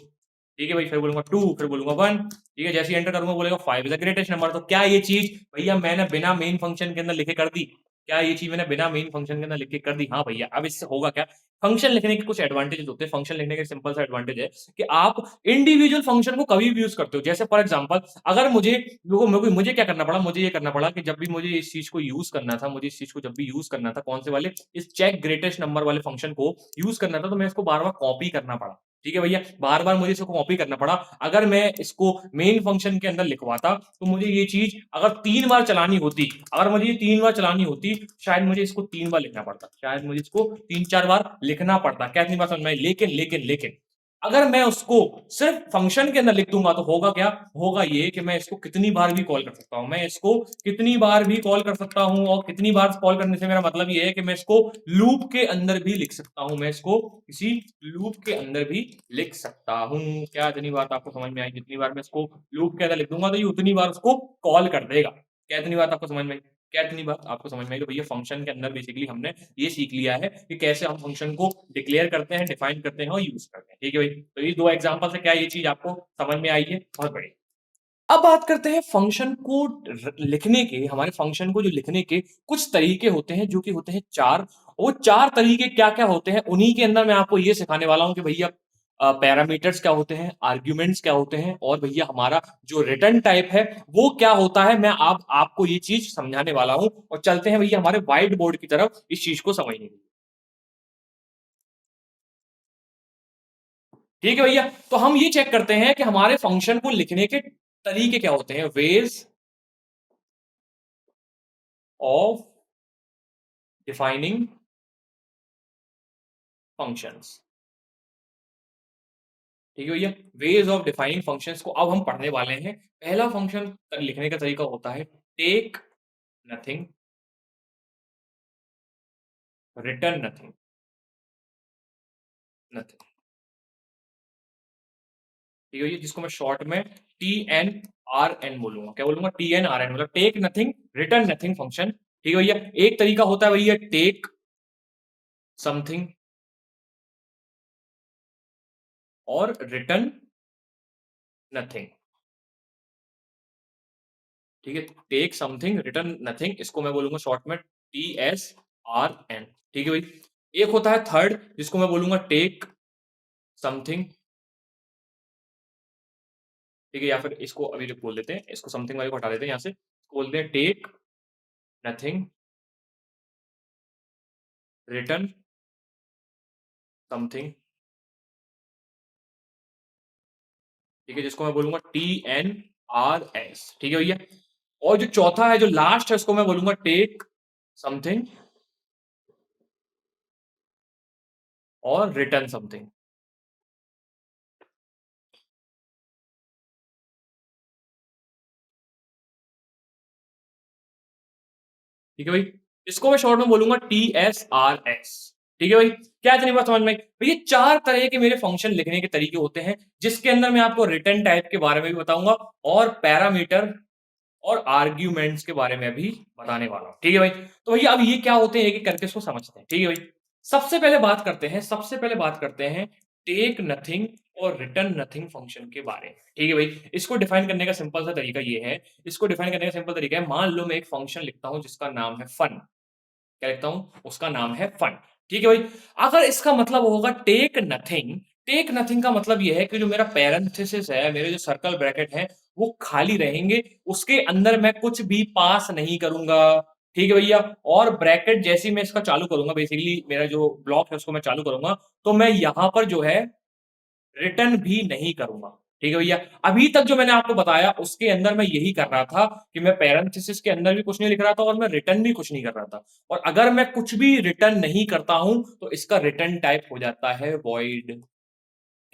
ठीक है भाई, फिर बोलूँगा 2, फिर बोलूँगा 1। ठीक है, जैसे ही एंटर करूँगा बोलेगा 5 इज़ द ग्रेटेस्ट नंबर। तो क्या ये चीज़ भैया मैंने बिना मेन फंक्शन के अंदर लिखे कर दी? क्या ये चीज़ मैंने बिना मेन फंक्शन के अंदर लिख के कर दी? हाँ भैया, अब इससे होगा क्या? फंक्शन लिखने के कुछ एडवांटेजेस होते हैं। फंक्शन लिखने के सिंपल सा एडवांटेज है कि आप इंडिविजुअल फंक्शन को कभी भी यूज़ करते हो। जैसे फॉर एग्जांपल, अगर मुझे क्या करना पड़ा? मुझे ये करना पड़ा कि जब भी मुझे इस चीज़ को यूज़ करना था, मुझे इस चीज़ को जब भी यूज़ करना था, कौन से वाले? इस चेक ग्रेटेस्ट नंबर वाले फंक्शन को यूज़ करना था, तो मैं इसको बार-बार कॉपी करना पड़ा। ठीक है भैया, बार-बार मुझे इसको कॉपी करना पड़ा। अगर मैं इसको मेन फंक्शन के अंदर लिखवाता, तो मुझे ये चीज़ अगर 3 बार चलानी होती, अगर मुझे ये 3 बार चलानी होती, शायद मुझे इसको 3 बार लिखना पड़ता। शायद मुझे इसको 3-4 बार लिखना पड़ता। क्या इतनी बात समझ में आई? लेकिन अगर मैं उसको सिर्फ़ फंक्शन के अंदर लिख दूँगा, तो होगा क्या? होगा ये कि मैं इसको कितनी बार भी कॉल कर सकता हूँ। मैं इसको कितनी बार भी कॉल कर सकता हूँ और कितनी बार कॉल करने से मेरा मतलब ये है कि मैं इसको लूप के अंदर भी लिख सकता हूँ। मैं इसको किसी लूप के अंदर भी लिख सकता हूँ। क्या इतनी बात आपको समझ में आई? जितनी बार मैं इसको लूप के अंदर लिख दूँगा, तो ये उतनी बार उसको कॉल कर देगा। क्या इतनी बात आपको समझ में आई? क्या इतनी बात आपको समझ में आई? तो भैया फंक्शन के अंदर बेसिकली हमने ये सीख लिया है कि कैसे हम फंक्शन को डिक्लेयर करते हैं, डिफाइन करते हैं और यूज़ करते हैं। ठीक है भाई? तो ये 2 एग्ज़ाम्पल से क्या ये चीज़ आपको समझ में आई है? बहुत बढ़िया। अब बात करते हैं फंक्शन को लिखने के, हमारे फंक्शन को जो लिखने के कुछ तरीके होते हैं, जो कि होते हैं 4। वो 4 तरीके क्या-क्या होते हैं, उन्हीं के अंदर मैं आपको ये सिखाने वाला हूँ कि भैया पैरामीटर्स क्या होते हैं, आर्ग्यूमेंट्स क्या होते हैं और भैया हमारा जो रिटर्न टाइप है, वो क्या होता है, मैं आपको ये चीज़ समझाने वाला हूँ और चलते हैं भैया हमारे व्हाइट बोर्ड की तरफ इस चीज़ को समझने के लिए। ठीक है भैया? तो हम ये चेक करते हैं कि हमारे फंक्शन को लिखने के तरीके क्या होते हैं, वेज़ ऑफ डिफाइनिंग फंक्शंस। ठीक है भैया? वेज़ ऑफ डिफाइनिंग फंक्शंस को अब हम पढ़ने वाले हैं। पहला फंक्शन लिखने का तरीका होता है take nothing return nothing, nothing. ठीक है भैया, जिसको मैं शॉर्ट में TNRN बोलूँगा। क्या बोलूँगा? TNRN मतलब take nothing, return nothing function. ठीक है भैया? एक तरीका होता है भैया टेक समथिंग और रिटर्न नथिंग। ठीक है? टेक समथिंग, रिटर्न नथिंग, इसको मैं बोलूँगा शॉर्ट में TSRN। ठीक है भाई? एक होता है थर्ड, जिसको मैं बोलूँगा टेक समथिंग। ठीक है? या फिर इसको अभी जो बोल देते हैं, इसको समथिंग वाले को हटा देते हैं यहाँ से। इसको बोलते हैं टेक नथिंग, रिटर्न समथिंग। ठीक है? जिसको मैं बोलूँगा TNRS। ठीक है भैया? और जो चौथा है, जो लास्ट है, उसको मैं बोलूँगा टेक समथिंग और रिटर्न समथिंग। ठीक है भाई? इसको मैं शॉर्ट में बोलूँगा TSRS। ठीक है भाई? क्या इतनी बात समझ में आई? भैया 4 तरह के मेरे फंक्शन लिखने के तरीके होते हैं, जिसके अंदर मैं आपको रिटर्न टाइप के बारे में भी बताऊँगा और पैरामीटर और आर्ग्यूमेंट्स के बारे में भी बताने वाला हूँ। ठीक है भाई? तो भैया अब ये क्या होते हैं, एक-एक करके इसको समझते हैं। ठीक है भाई? सबसे पहले बात करते हैं टेक नथिंग और रिटर्न नथिंग फंक्शन के बारे में। ठीक है भाई? इसको डिफाइन करने का सिंपल सा तरीका ये है, इसको डिफाइन करने का सिंपल तरीका है, मान लो मैं एक फंक्शन लिखता हूँ जिसका नाम है फन। क्या लिखता हूँ? उसका नाम है फन। ठीक है भाई? अगर इसका मतलब होगा टेक नथिंग का मतलब ये है कि जो मेरा पैरेंथेसिस है, मेरे जो सर्कल ब्रैकेट हैं, वो खाली रहेंगे, उसके अंदर मैं कुछ भी पास नहीं करूँगा। ठीक है भैया? और ब्रैकेट जैसे ही मैं इसका चालू करूँगा, बेसिकली मेरा जो ब्लॉक है उसको मैं चालू करूँगा, तो मैं यहाँ पर जो है रिटर्न भी नहीं करूँगा। ठीक है भैया? अभी तक जो मैंने आपको बताया उसके अंदर मैं यही कर रहा था कि मैं पैरेंथेसिस के अंदर भी कुछ नहीं लिख रहा था और मैं रिटर्न भी कुछ नहीं कर रहा था। और अगर मैं कुछ भी रिटर्न नहीं करता हूँ, तो इसका रिटर्न टाइप हो जाता है वॉइड।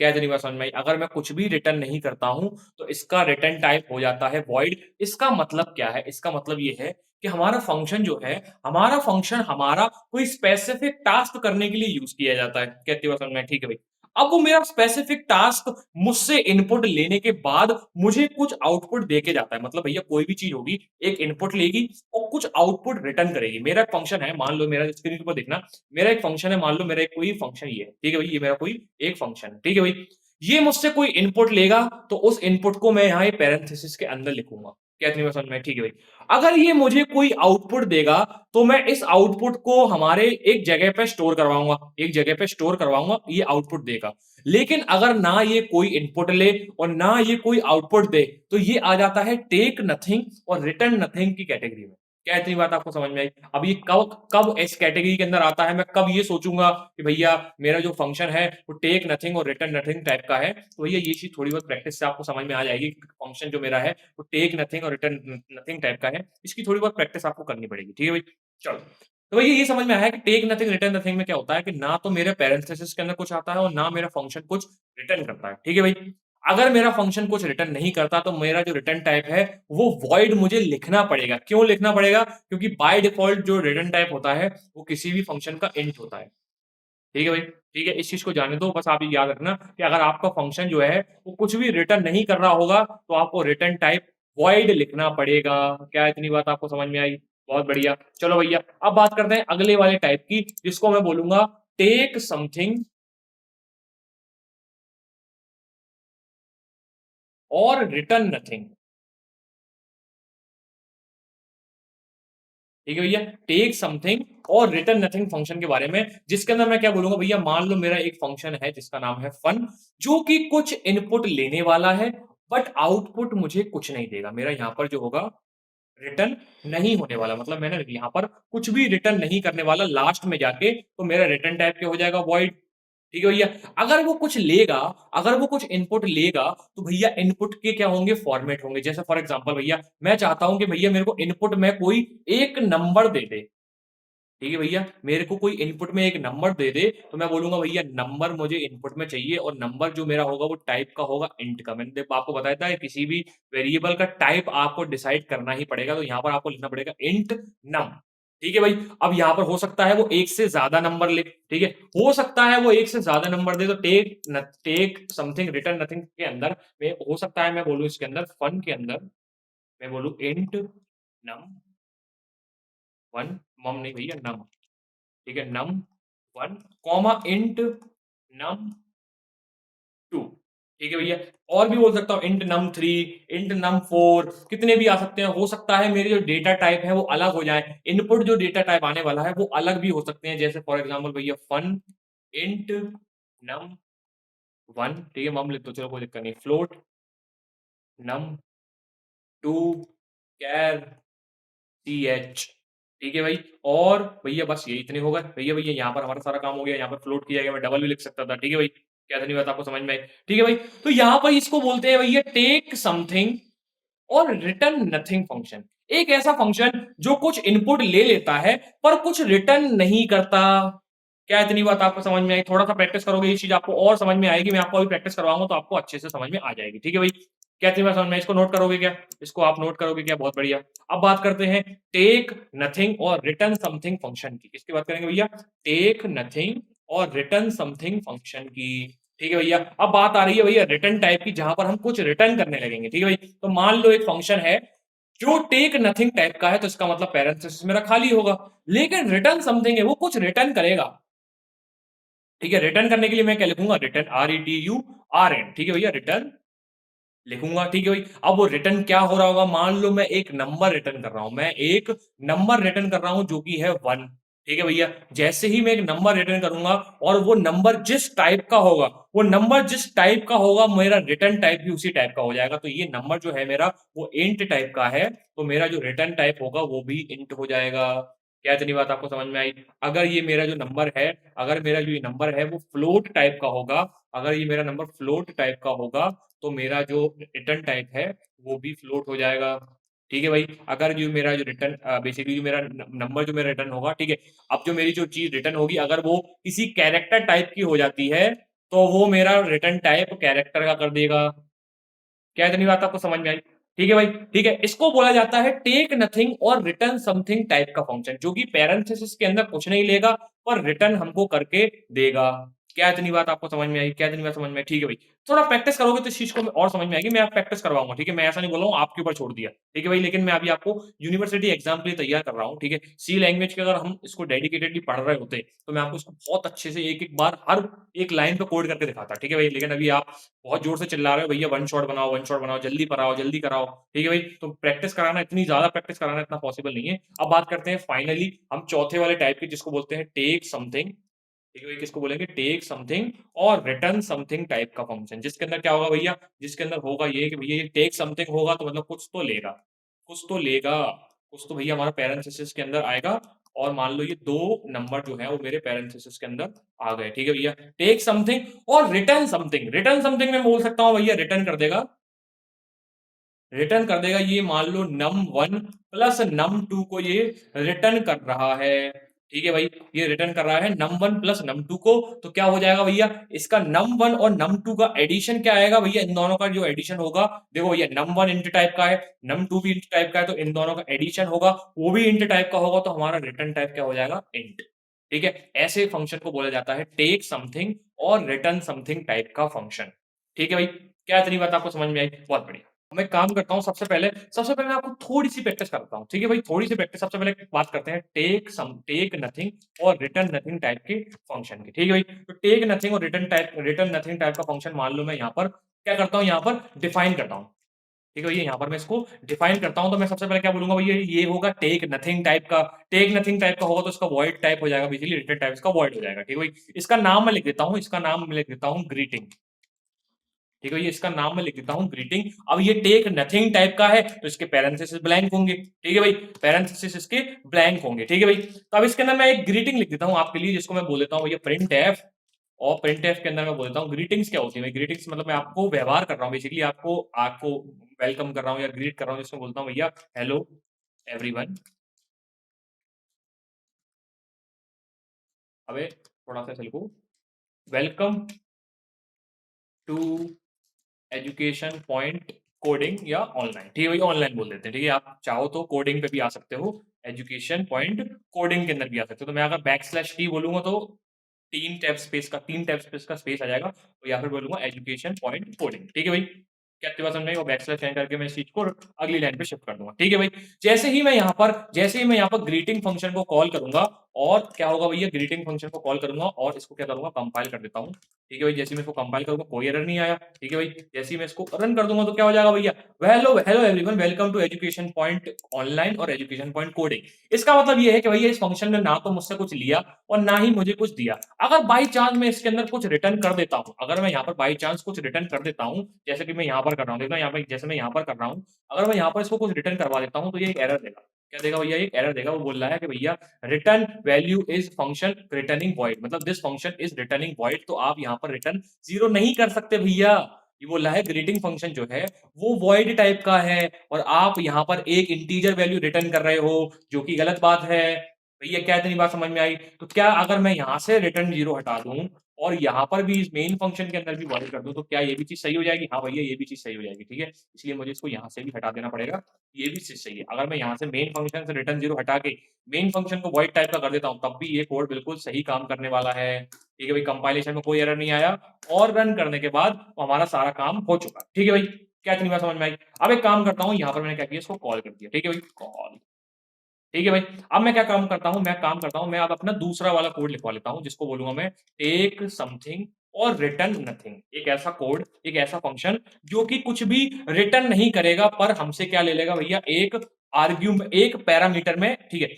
क्या इतनी बात समझ में आई? अगर मैं कुछ भी रिटर्न नहीं करता हूँ, तो इसका रिटर्न टाइप हो जाता है वॉइड। इसका मतलब क्या है? इसका मतलब ये है कि हमारा फंक्शन जो है, हमारा फंक्शन हमारा कोई स्पेसिफिक टास्क करने के लिए यूज़ किया जाता है। क्या इतनी बात समझ में आई? ठीक है भाई। अब वो मेरा स्पेसिफिक टास्क मुझसे इनपुट लेने के बाद मुझे कुछ आउटपुट दे के जाता है। मतलब भैया कोई भी चीज़ होगी, एक इनपुट लेगी और कुछ आउटपुट रिटर्न करेगी। मेरा एक फंक्शन है, मान लो मेरा स्क्रीन के ऊपर देखना, मेरा एक फंक्शन है, मान लो मेरा एक कोई फंक्शन ये है, ठीक है भाई? ये मेरा कोई एक फंक्शन है, ठीक है भाई? ये मुझसे कोई इनपुट लेगा, तो उस इनपुट को मैं यहाँ ये पैरेंथेसिस के अंदर लिखूँगा। क्या इतनी बात समझ में आई? ठीक है भाई। अगर ये मुझे कोई आउटपुट देगा, तो मैं इस आउटपुट को हमारे एक जगह पे स्टोर करवाऊँगा, एक जगह पे स्टोर करवाऊँगा, ये आउटपुट देगा। लेकिन अगर ना ये कोई इनपुट ले और ना ये कोई आउटपुट दे, तो ये आ जाता है टेक नथिंग और रिटर्न नथिंग की कैटेगरी में। क्या इतनी बात आपको समझ में आई? अब ये कब कब इस कैटेगरी के अंदर आता है, मैं कब ये सोचूँगा कि भैया मेरा जो फंक्शन है वो टेक नथिंग और रिटर्न नथिंग टाइप का है, तो भैया ये चीज़ थोड़ी बहुत प्रैक्टिस से आपको समझ में आ जाएगी कि फंक्शन जो मेरा है वो टेक नथिंग और रिटर्न नथिंग टाइप का है। इसकी थोड़ी बहुत प्रैक्टिस आपको करनी पड़ेगी, ठीक है भाई? चलो, तो भैया ये समझ में आया कि टेक नथिंग रिटर्न नथिंग में क्या होता है कि ना तो मेरे पैरेंथेसिस के अंदर कुछ आता है और ना मेरा फंक्शन कुछ रिटर्न करता है, ठीक है भाई? अगर मेरा फंक्शन कुछ रिटर्न नहीं करता, तो मेरा जो रिटर्न टाइप है वो वॉइड मुझे लिखना पड़ेगा। क्यों लिखना पड़ेगा? क्योंकि बाय डिफ़ॉल्ट जो रिटर्न टाइप होता है, वो किसी भी फंक्शन का इंट होता है। ठीक है भाई? ठीक है, इस चीज़ को जाने दो, बस आप ये याद रखना कि अगर आपका फंक्शन जो है, वो कुछ भी रिटर्न नहीं कर रहा होगा, तो आपको रिटर्न टाइप वॉइड लिखना पड़ेगा। क्या इतनी बात आपको समझ में आई? बहुत बढ़िया। चलो भैया, अब बात करते हैं अगले वाले टाइप की, जिसको मैं बोलूँगा टेक समथिंग और रिटर्न नथिंग। ठीक है भैया? टेक समथिंग और रिटर्न नथिंग फंक्शन के बारे में, जिसके अंदर मैं क्या बोलूँगा भैया, मान लो मेरा एक फंक्शन है जिसका नाम है फन, जो कि कुछ इनपुट लेने वाला है, बट आउटपुट मुझे कुछ नहीं देगा। मेरा यहाँ पर जो होगा रिटर्न नहीं होने वाला, मतलब मैंने यहाँ पर कुछ भी रिटर्न नहीं करने वाला लास्ट में जाके, तो मेरा रिटर्न टाइप क्या हो जाएगा? वॉइड। ठीक है भैया? अगर वो कुछ लेगा, अगर वो कुछ इनपुट लेगा, तो भैया इनपुट के क्या होंगे? फॉर्मेट होंगे। जैसे फॉर एग्ज़ाम्पल भैया, मैं चाहता हूँ कि भैया मेरे को इनपुट में कोई एक नंबर दे दे। ठीक है भैया? मेरे को कोई इनपुट में एक नंबर दे दे, तो मैं बोलूँगा भैया नंबर मुझे इनपुट में चाहिए और नंबर जो मेरा होगा वो टाइप का होगा इंट का। मैंने देखो आपको बताया था किसी भी वेरिएबल का टाइप आपको डिसाइड करना ही पड़ेगा, तो यहाँ पर आपको लिखना पड़ेगा इंट नम। ठीक है भाई। अब यहाँ पर हो सकता है वो एक से ज्यादा नंबर ले, ठीक है, हो सकता है वो एक से ज्यादा नंबर दे, तो टेक समथिंग रिटर्न नथिंग के अंदर में हो सकता है मैं बोलूं इसके अंदर फन के अंदर मैं बोलूं इंट नम वन, मम नहीं भैया नम, ठीक है, num one comma int num two, ठीक है भैया। और भी बोल सकता हूँ int num three, int num four, कितने भी आ सकते हैं। हो सकता है मेरे जो डेटा टाइप है वो अलग हो जाए, इनपुट जो डेटा टाइप आने वाला है वो अलग भी हो सकते हैं, जैसे फॉर एग्जाम्पल भैया फन इंट नम वन, ठीक है, मम लिख दो, चलो कोई दिक्कत नहीं, float num to char C H, ठीक है भाई। और भैया बस ये इतने हो गए भैया, भैया यहाँ पर हमारा सारा काम हो गया, यहाँ पर फ्लोट किया गया, मैं डबल भी लिख सकता था, ठीक है भाई, क्या नहीं बात आपको समझ में आई, ठीक है भाई। तो यहाँ पर इसको बोलते हैं भैया टेक समथिंग और रिटर्न नथिंग फंक्शन। एक ऐसा फंक्शन जो कुछ इनपुट ले लेता है पर कुछ रिटर्न नहीं करता। क्या इतनी बात आपको समझ में आई? थोड़ा सा प्रैक्टिस करोगे ये चीज आपको और समझ में आएगी, मैं आपको अभी प्रैक्टिस करवाऊंगा तो आपको अच्छे से समझ में आ जाएगी, ठीक है भाई। क्या इतनी बात समझ में आई? इसको नोट करोगे क्या? इसको आप नोट करोगे क्या? बहुत बढ़िया। अब बात करते हैं टेक नथिंग और रिटर्न समथिंग फंक्शन की। किसकी बात करेंगे भैया? टेक नथिंग और रिटर्न समथिंग फंक्शन की, ठीक है भैया। अब बात आ रही है भैया रिटर्न टाइप की, जहां पर हम कुछ रिटर्न करने लगेंगे, ठीक है भाई। तो मान लो एक फंक्शन है जो टेक नथिंग टाइप का है, तो इसका मतलब पैरेंथेसिस मेरा खाली होगा, लेकिन रिटर्न समथिंग है, वो कुछ रिटर्न करेगा, ठीक है। रिटर्न करने के लिए मैं क्या लिखूंगा? रिटर्न RETURN, ठीक है भैया, रिटर्न लिखूंगा, ठीक है भाई। अब वो रिटर्न क्या हो रहा होगा? मान लो मैं एक नंबर रिटर्न कर रहा हूं, मैं एक नंबर रिटर्न कर रहा हूं जो कि है वन, ठीक है भैया। जैसे ही मैं एक नंबर रिटर्न करूंगा और वो नंबर जिस टाइप का होगा, वो नंबर जिस टाइप का होगा, मेरा रिटर्न टाइप भी उसी टाइप का हो जाएगा। तो ये नंबर जो है मेरा वो इंट टाइप का है, तो मेरा जो रिटर्न टाइप होगा वो भी इंट हो जाएगा। क्या इतनी बात आपको समझ में आई? अगर ये मेरा जो नंबर है, अगर मेरा जो ये नंबर है वो फ्लोट टाइप का होगा, अगर ये मेरा नंबर फ्लोट टाइप का होगा, तो मेरा जो रिटर्न टाइप है वो भी फ्लोट हो जाएगा, ठीक है भाई। अगर जो मेरा जो रिटर्न बेसिकली जो मेरा नंबर जो मेरा रिटर्न होगा, ठीक है, अब जो मेरी जो चीज रिटर्न होगी अगर वो किसी कैरेक्टर टाइप की हो जाती है, तो वो मेरा रिटर्न टाइप कैरेक्टर का कर देगा। क्या इतनी बात आपको समझ में आई? ठीक है भाई, ठीक है। इसको बोला जाता है टेक नथिंग और रिटर्न समथिंग टाइप का फंक्शन, जो कि पैरेंथेसिस के अंदर कुछ नहीं लेगा पर रिटर्न हमको करके देगा। क्या इतनी बात आपको समझ में आई? क्या इतनी बात समझ में आई? ठीक है भाई। थोड़ा प्रैक्टिस करोगे तो इस चीज को और समझ में आएगी, मैं आप प्रैक्टिस करवाऊंगा, ठीक है। मैं ऐसा नहीं बोल रहा हूँ आपके ऊपर छोड़ दिया, ठीक है भाई, लेकिन मैं अभी आपको यूनिवर्सिटी एग्जाम के लिए तैयार कर रहा हूँ, ठीक है। सी लैंग्वेज के अगर हम इसको डेडिकेटेडली पढ़ रहे होते तो मैं आपको इसको बहुत अच्छे से एक एक बार हर एक लाइन पे कोड करके दिखाता, ठीक है भाई। लेकिन अभी आप बहुत जोर से चिल्ला रहे हो भैया वन शॉट बनाओ, जल्दी कराओ, जल्दी कराओ, ठीक है भाई। तो प्रैक्टिस कराना, इतनी ज्यादा प्रैक्टिस कराना इतना पॉसिबल नहीं है। अब बात करते हैं फाइनली हम चौथे वाले टाइप की, जिसको बोलते हैं टेक समथिंग, ठीक है भाई। किसको बोलेंगे? टेक समथिंग और रिटर्न समथिंग टाइप का फंक्शन, जिसके अंदर क्या होगा भैया? जिसके अंदर होगा ये कि भैया ये टेक समथिंग होगा तो मतलब कुछ तो लेगा, कुछ तो लेगा, कुछ तो भैया हमारा पैरेंथेसिस के अंदर आएगा। और मान लो ये दो नंबर जो है वो मेरे पैरेंथेसिस के अंदर आ गए, ठीक है भैया। टेक समथिंग और रिटर्न समथिंग, रिटर्न समथिंग में बोल सकता हूँ भैया रिटर्न कर देगा, रिटर्न कर देगा ये मान लो num one plus num two को ये रिटर्न कर रहा है, ठीक है भाई। ये रिटर्न कर रहा है num one plus num two को, तो क्या हो जाएगा भैया? इसका नम वन और नम टू का एडिशन क्या आएगा भैया? इन दोनों का जो एडिशन होगा, देखो भैया नम वन इंट टाइप का है, नम टू भी इंट टाइप का है, तो इन दोनों का एडिशन होगा, वो भी इंट टाइप का होगा, तो हमारा रिटर्न टाइप क्या हो जाएगा? इंट, ठीक है। ऐसे फंक्शन को बोला जाता है टेक समथिंग और रिटर्न समथिंग टाइप का फंक्शन, ठीक है भाई। क्या इतनी बात आपको समझ में आई? बहुत बढ़िया। मैं एक काम करता हूँ, सबसे पहले मैं आपको थोड़ी-सी प्रैक्टिस कराता हूँ, ठीक है भाई? थोड़ी-सी प्रैक्टिस, सबसे पहले बात करते हैं टेक नथिंग और रिटर्न नथिंग टाइप के फंक्शन की, ठीक है भाई? तो टेक नथिंग और रिटर्न नथिंग टाइप का फंक्शन मान लो मैं यहाँ पर क्या करता हूँ, यहाँ पर डिफाइन करता हूँ, ठीक है भैया? यहाँ पर मैं इसको डिफाइन करता हूँ, तो मैं सबसे पहले क्या बोलूँगा भैया? ये होगा टेक नथिंग टाइप का, टेक नथिंग टाइप का होगा तो इसका वॉइड टाइप हो जाएगा, बेसिकली रिटर्न टाइप इसका वॉइड हो जाएगा, ठीक है भाई? इसका नाम मैं लिख देता हूँ, इसका नाम मैं लिख देता हूँ ग्रीटिंग, ठीक है, ये इसका नाम मैं लिख देता हूँ ग्रीटिंग। अब ये टेक नथिंग टाइप का है तो इसके पैरेंथेसिस ब्लैंक होंगे, ठीक है भाई, पैरेंथेसिस इसके ब्लैंक होंगे, ठीक है भाई। तो अब इसके अंदर मैं एक ग्रीटिंग लिख देता हूँ आपके लिए, जिसको मैं बोल देता हूँ भैया प्रिंट एफ। और प्रिंट एफ के अंदर मैं बोल देता हूँ ग्रीटिंग्स। क्या होती है ग्रीटिंग्स? मतलब मैं आपको व्यवहार कर रहा हूँ, बेसिकली आपको आपको वेलकम कर रहा हूँ या ग्रीट कर रहा हूँ, जिसको बोलता हूँ भैया हेलो एवरीवन। अबे थोड़ा सा चल को, welcome to education point coding या ऑनलाइन, ठीक है भैया, ऑनलाइन बोल देते हैं, ठीक है। आप चाहो तो कोडिंग पे भी आ सकते हो, एजुकेशन पॉइंट कोडिंग के अंदर भी आ सकते हो। तो मैं अगर \t बोलूँगा तो 3 टैब स्पेस का स्पेस आ जाएगा, तो या फिर बोलूँगा एजुकेशन पॉइंट कोडिंग, ठीक है भाई। क्या आपकी बात समझ में आई? वो \n करके मैं इस चीज़ को अगली लाइन पे शिफ्ट कर दूँगा, ठीक है भाई। जैसे ही मैं यहाँ पर ग्रीटिंग फंक्शन को कॉल करूँगा और क्या होगा भैया, ग्रीटिंग फंक्शन को कॉल करूँगा और इसको क्या करूँगा, कंपाइल कर देता हूँ, ठीक है भाई। जैसे ही मैं इसको कंपाइल करूँगा कोई एरर नहीं आया, ठीक है भाई। जैसे ही मैं इसको रन कर दूँगा तो क्या हो जाएगा भैया, hello hello everyone, welcome to education point online और एजुकेशन पॉइंट कोडिंग। इसका मतलब ये है कि भैया इस फंक्शन ने ना तो मुझसे कुछ लिया और ना ही मुझे कुछ दिया। अगर बाई चांस मैं इसके अंदर कुछ रिटर्न कर देता हूँ, अगर मैं यहाँ पर बाई चांस कुछ रिटर्न कर देता हूँ, जैसे कि मैं यहाँ पर कर रहा हूँ, देखना यहाँ पे, जैसे मैं यहाँ पर कर रहा हूँ, अगर मैं यहाँ पर इसको कुछ रिटर्न करवा देता हूँ तो ये एक एरर देगा। क्या देगा भैया? एक एरर देगा। वो बोल रहा है कि भैया return value is function returning void, मतलब this function is returning void. तो आप यहाँ पर रिटर्न 0 नहीं कर सकते भैया। ये बोल रहा है ग्रीटिंग फंक्शन जो है वो वॉइड टाइप का है और आप यहाँ पर एक इंटीजर वैल्यू रिटर्न कर रहे हो, जो कि गलत बात है। भैया क्या इतनी बात समझ में आई? तो क्या अगर मैं यहाँ से रिटर्न 0 हटा दूँ और यहाँ पर भी इस मेन फंक्शन के अंदर भी वॉइड कर दूँ, तो क्या ये भी चीज़ सही हो जाएगी? हाँ भैया, ये भी चीज़ सही हो जाएगी, ठीक है? इसलिए मुझे इसको यहाँ से भी हटा देना पड़ेगा, ये भी चीज़ सही है। अगर मैं यहाँ से मेन फंक्शन से रिटर्न 0 हटा के मेन फंक्शन को वॉइड टाइप का कर देता हूँ, तब भी ये कोड बिल्कुल सही काम करने वाला है। ठीक है भाई, कंपाइलेशन में कोई एरर नहीं आया और रन करने के बाद हमारा सारा काम हो चुका। ठीक है भाई, क्या इतनी बात समझ में आई? अब एक काम करता हूँ, यहाँ पर मैंने क्या किया, इसको कॉल कर दिया। ठीक है भाई, कॉल। ठीक है भाई, अब मैं क्या काम करता हूँ, मैं अब अपना दूसरा वाला कोड लिखवा लेता हूँ, जिसको बोलूँगा मैं टेक समथिंग और रिटर्न नथिंग। एक ऐसा कोड, एक ऐसा फंक्शन जो कि कुछ भी रिटर्न नहीं करेगा, पर हमसे क्या ले लेगा भैया, एक पैरामीटर में, ठीक है।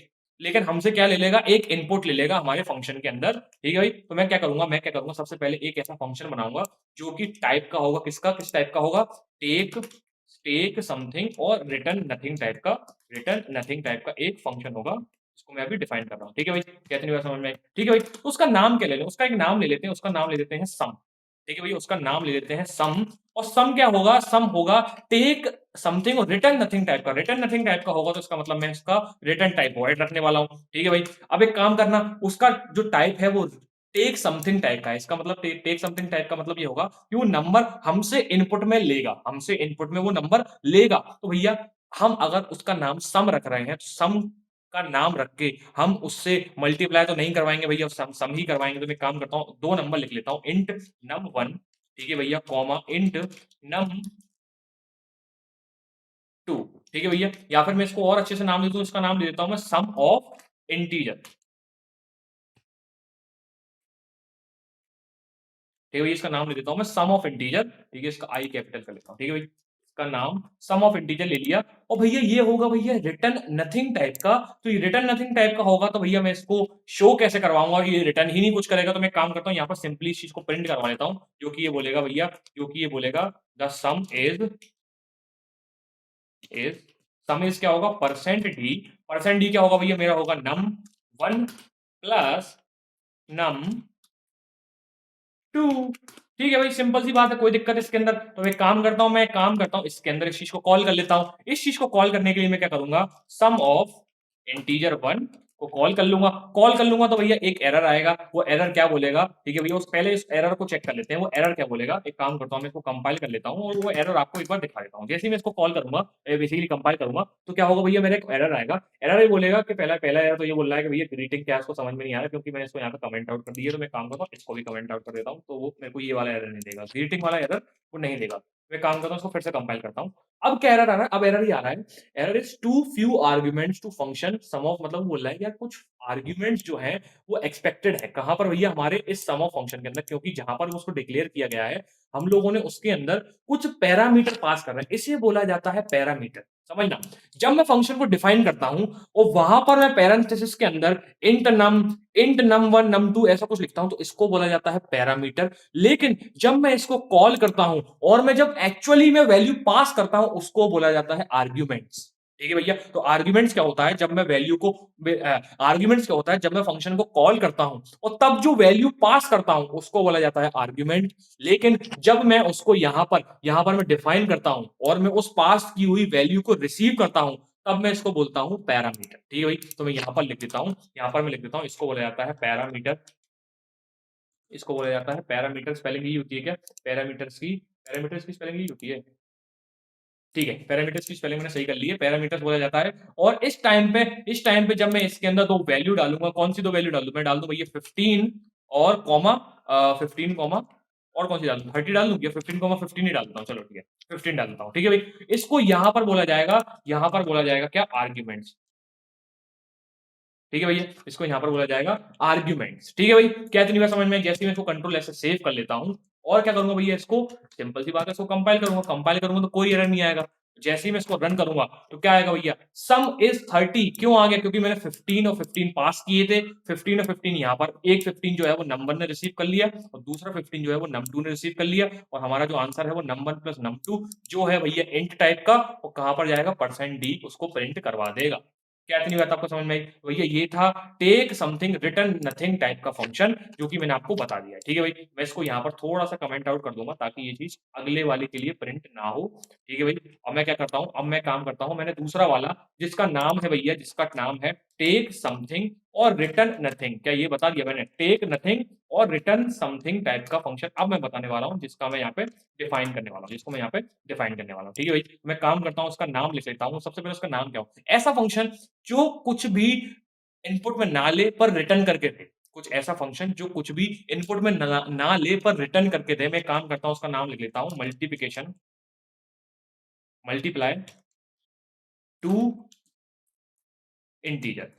लेकिन हमसे क्या ले लेगा, एक इनपुट ले लेगा हमारे फंक्शन के अंदर, ठीक है भाई। तो मैं क्या करूँगा, सबसे पहले एक ऐसा फंक्शन बनाऊँगा जो कि टाइप का होगा, किस टाइप का होगा? टेक टेक समथिंग और रिटर्न नथिंग टाइप का एक फंक्शन होगा, जिसको मैं अभी डिफाइन कर रहा हूँ। ठीक है भाई, कहते नहीं समझ में आई? ठीक है भाई, तो उसका नाम क्या ले लें? उसका एक नाम ले लेते हैं, उसका नाम ले देते हैं सम। ठीक है भैया, उसका नाम ले लेते हैं सम। और सम क्या होगा? सम होगा टेक समथिंग और रिटर्न नथिंग टाइप का। रिटर्न नथिंग टाइप का होगा तो इसका मतलब मैं इसका रिटर्न टाइप वॉइड रखने वाला हूँ। ठीक है भाई, अब एक काम करना, उसका जो टाइप है वो टेक समथिंग टाइप का है। इसका मतलब टेक समथिंग टाइप का मतलब ये होगा कि वो नंबर हमसे इनपुट में लेगा, हमसे इनपुट में वो नंबर लेगा। तो भैया हम अगर उसका नाम सम रख रहे हैं, तो सम का नाम रख के हम उससे मल्टीप्लाई तो नहीं करवाएँगे भैया, सम सम ही करवाएँगे। तो मैं एक काम करता हूँ, 2 नंबर लिख लेता हूँ, इंट num1, ठीक है भैया, कॉमा इंट num2, ठीक है भैया। या फिर मैं इसको और अच्छे से नाम दे दूँ, इसका नाम दे देता हूँ मैं सम ऑफ इंटीजर। ठीक है भैया, इसका नाम ले देता हूँ मैं सम ऑफ इंटीजर, ठीक है, इसका आई कैपिटल कर लेता हूँ, ठीक है भाई। इसका नाम सम ऑफ इंटीजर ले लिया और भैया ये होगा भैया रिटर्न नथिंग टाइप का। तो ये रिटर्न नथिंग टाइप का होगा तो भैया मैं इसको शो कैसे करवाऊँगा? ये रिटर्न ही नहीं कुछ करेगा, तो मैं काम करता हूँ, यहाँ पर सिंपली इस चीज़ को प्रिंट करवा लेता हूँ, जो कि ये बोलेगा भैया, जो कि ये बोलेगा द इज़ सम इज़ क्या होगा? परसेंट डी क्या होगा भैया? मेरा होगा num1 प्लस num2। ठीक है भाई, सिंपल सी बात है, कोई दिक्कत है इसके अंदर? तो मैं एक काम करता हूँ, इसके अंदर इस चीज़ को कॉल कर लेता हूँ। इस चीज़ को कॉल करने के लिए मैं क्या करूँगा, सम ऑफ इंटीजर 1 को कॉल कर लूँगा तो भैया एक एरर आएगा। वो एरर क्या बोलेगा? ठीक है भैया, उस पहले इस एरर को चेक कर लेते हैं, वो एरर क्या बोलेगा? एक काम करता हूँ, मैं इसको कंपाइल कर लेता हूँ और वो एरर आपको एक बार दिखा देता हूँ। जैसे ही मैं इसको कॉल करूँगा, बेसिकली कंपाइल करूँगा, तो क्या होगा भैया, मेरा एक एरर आएगा। एरर ये बोलेगा कि पहला पहला एरर तो ये बोल रहा है कि भैया ग्रीटिंग क्या है, इसको समझ में नहीं आ रहा, क्योंकि मैंने इसको यहाँ पे कमेंट आउट कर दिया। तो मैं काम करता हूँ, इसको भी कमेंट आउट कर देता हूँ, तो वो मेरे को ये वाला एरर नहीं देगा, ग्रीटिंग वाला एरर वो नहीं देगा। मैं काम करता हूँ, इसको फिर से कंपाइल करता हूँ। अब क्या एरर आ रहा है? अब एरर ये आ रहा है, error is too few arguments to function sum of, मतलब वो बोल रहा है कि यार कुछ आर्गुमेंट्स जो हैं वो एक्सपेक्टेड है। कहाँ पर भैया? हमारे इस सम ऑफ फंक्शन के अंदर, क्योंकि जहाँ पर उसको डिक्लेयर किया गया है, हम लोगों ने उसके अंदर कुछ पैरामीटर पास कर रहे हैं। इसे बोला जाता है पैरामीटर। समझना, जब मैं फंक्शन को डिफाइन करता हूँ और वहाँ पर मैं पैरेंथेसिस के अंदर इंट num1 num2 ऐसा कुछ लिखता हूँ, तो इसको बोला जाता है पैरामीटर। लेकिन जब मैं इसको कॉल करता हूँ और मैं जब एक्चुअली में वैल्यू पास करता हूँ, उसको बोला जाता है आर्ग्यूमेंट्स। ठीक है भैया, तो आर्ग्यूमेंट्स क्या होता है? जब मैं वैल्यू को आर्ग्यूमेंट्स क्या होता है? जब मैं फंक्शन को कॉल करता हूँ और तब जो वैल्यू पास करता हूँ, उसको बोला जाता है आर्ग्यूमेंट। लेकिन जब मैं उसको यहाँ पर मैं डिफाइन करता हूँ और मैं उस पास की हुई वैल्यू को रिसीव करता हूँ, तब मैं इसको बोलता हूँ पैरामीटर। ठीक है भाई, तो मैं यहाँ पर लिख देता हूँ, इसको बोला जाता है पैरामीटर। इसको बोला जाता है पैरामीटर। स्पेलिंग यही होती है क्या? पैरामीटर्स की स्पेलिंग यही होती है। ठीक है, पैरामीटर्स की स्पेलिंग मैंने सही कर ली है, पैरामीटर्स बोला जाता है। और इस टाइम पे जब मैं इसके अंदर 2 वैल्यू डालूँगा, कौन-सी 2 वैल्यू डालूँ? मैं डाल दूँ भैया 15 और कॉमा 15 कॉमा और कौन-सी डाल दूँ? 30 डाल दूँ या 15 कॉमा 15 ही डाल देता हूँ, चलो ठीक है, 15 डाल देता हूँ, ठीक है भई? इसको यहाँ पर बोला जाएगा क्या? आर्ग्यूमेंट्स। ठीक है भैया, इसको यहाँ पर बोला जाएगा आर्ग्यूमेंट्स। ठीक है भाई, क्या इतनी बात समझ में आई? जैसे ही मैं इसको कंट्रोल ऐसे सेव कर लेता हूँ और क्या करूँगा भैया इसको सिंपल सी बात है इसको कंपाइल करूँगा तो कोई एरर नहीं आएगा। जैसे ही मैं इसको रन करूँगा तो क्या आएगा भैया? सम इज़ 30 क्यों आ गया? क्योंकि मैंने 15 और 15 पास किए थे। 15 और 15 यहाँ पर एक 15 जो है वो नंबर ने रिसीव कर लिया और दूसरा 15 जो है वो num2 ने रिसीव कर लिया और हमारा जो आंसर है वो num1 प्लस num2 जो है भैया इंट टाइप का वो कहाँ पर जाएगा? %d उसको प्रिंट करवा देगा। क्या इतनी बात आपको समझ में आई? भैया ये था take something return nothing type का फंक्शन जो कि मैंने आपको बता दिया है। ठीक है भाई? मैं इसको यहाँ पर थोड़ा-सा कमेंट आउट कर दूँगा ताकि ये चीज़ अगले वाले के लिए प्रिंट ना हो। ठीक है भाई? अब मैं क्या करता हूँ, अब मैं काम करता हूँ मैंने दूसरा वाला जिसका नाम है भैया जिसका नाम है टेक समथिंग और रिटर्न नथिंग। क्या ये बता दिया मैंने? टेक नथिंग और रिटर्न समथिंग टाइप का फंक्शन अब मैं बताने वाला हूँ जिसका मैं यहाँ पे डिफाइन करने वाला हूँ जिसको मैं यहाँ पे डिफाइन करने वाला हूँ। ठीक है भाई? मैं काम करता हूँ उसका नाम लिख लेता हूँ। सबसे पहले उसका नाम क्या हो? ऐसा फंक्शन जो कुछ भी इनपुट में ना ले पर रिटर्न करके दे। कुछ ऐसा फंक्शन जो कुछ भी इनपुट में ना ले पर रिटर्न करके दे। मैं एक काम करता हूँ उसका नाम लिख लेता हूँ मल्टिप्लिकेशन मल्टीप्लाई टू इंटीजर।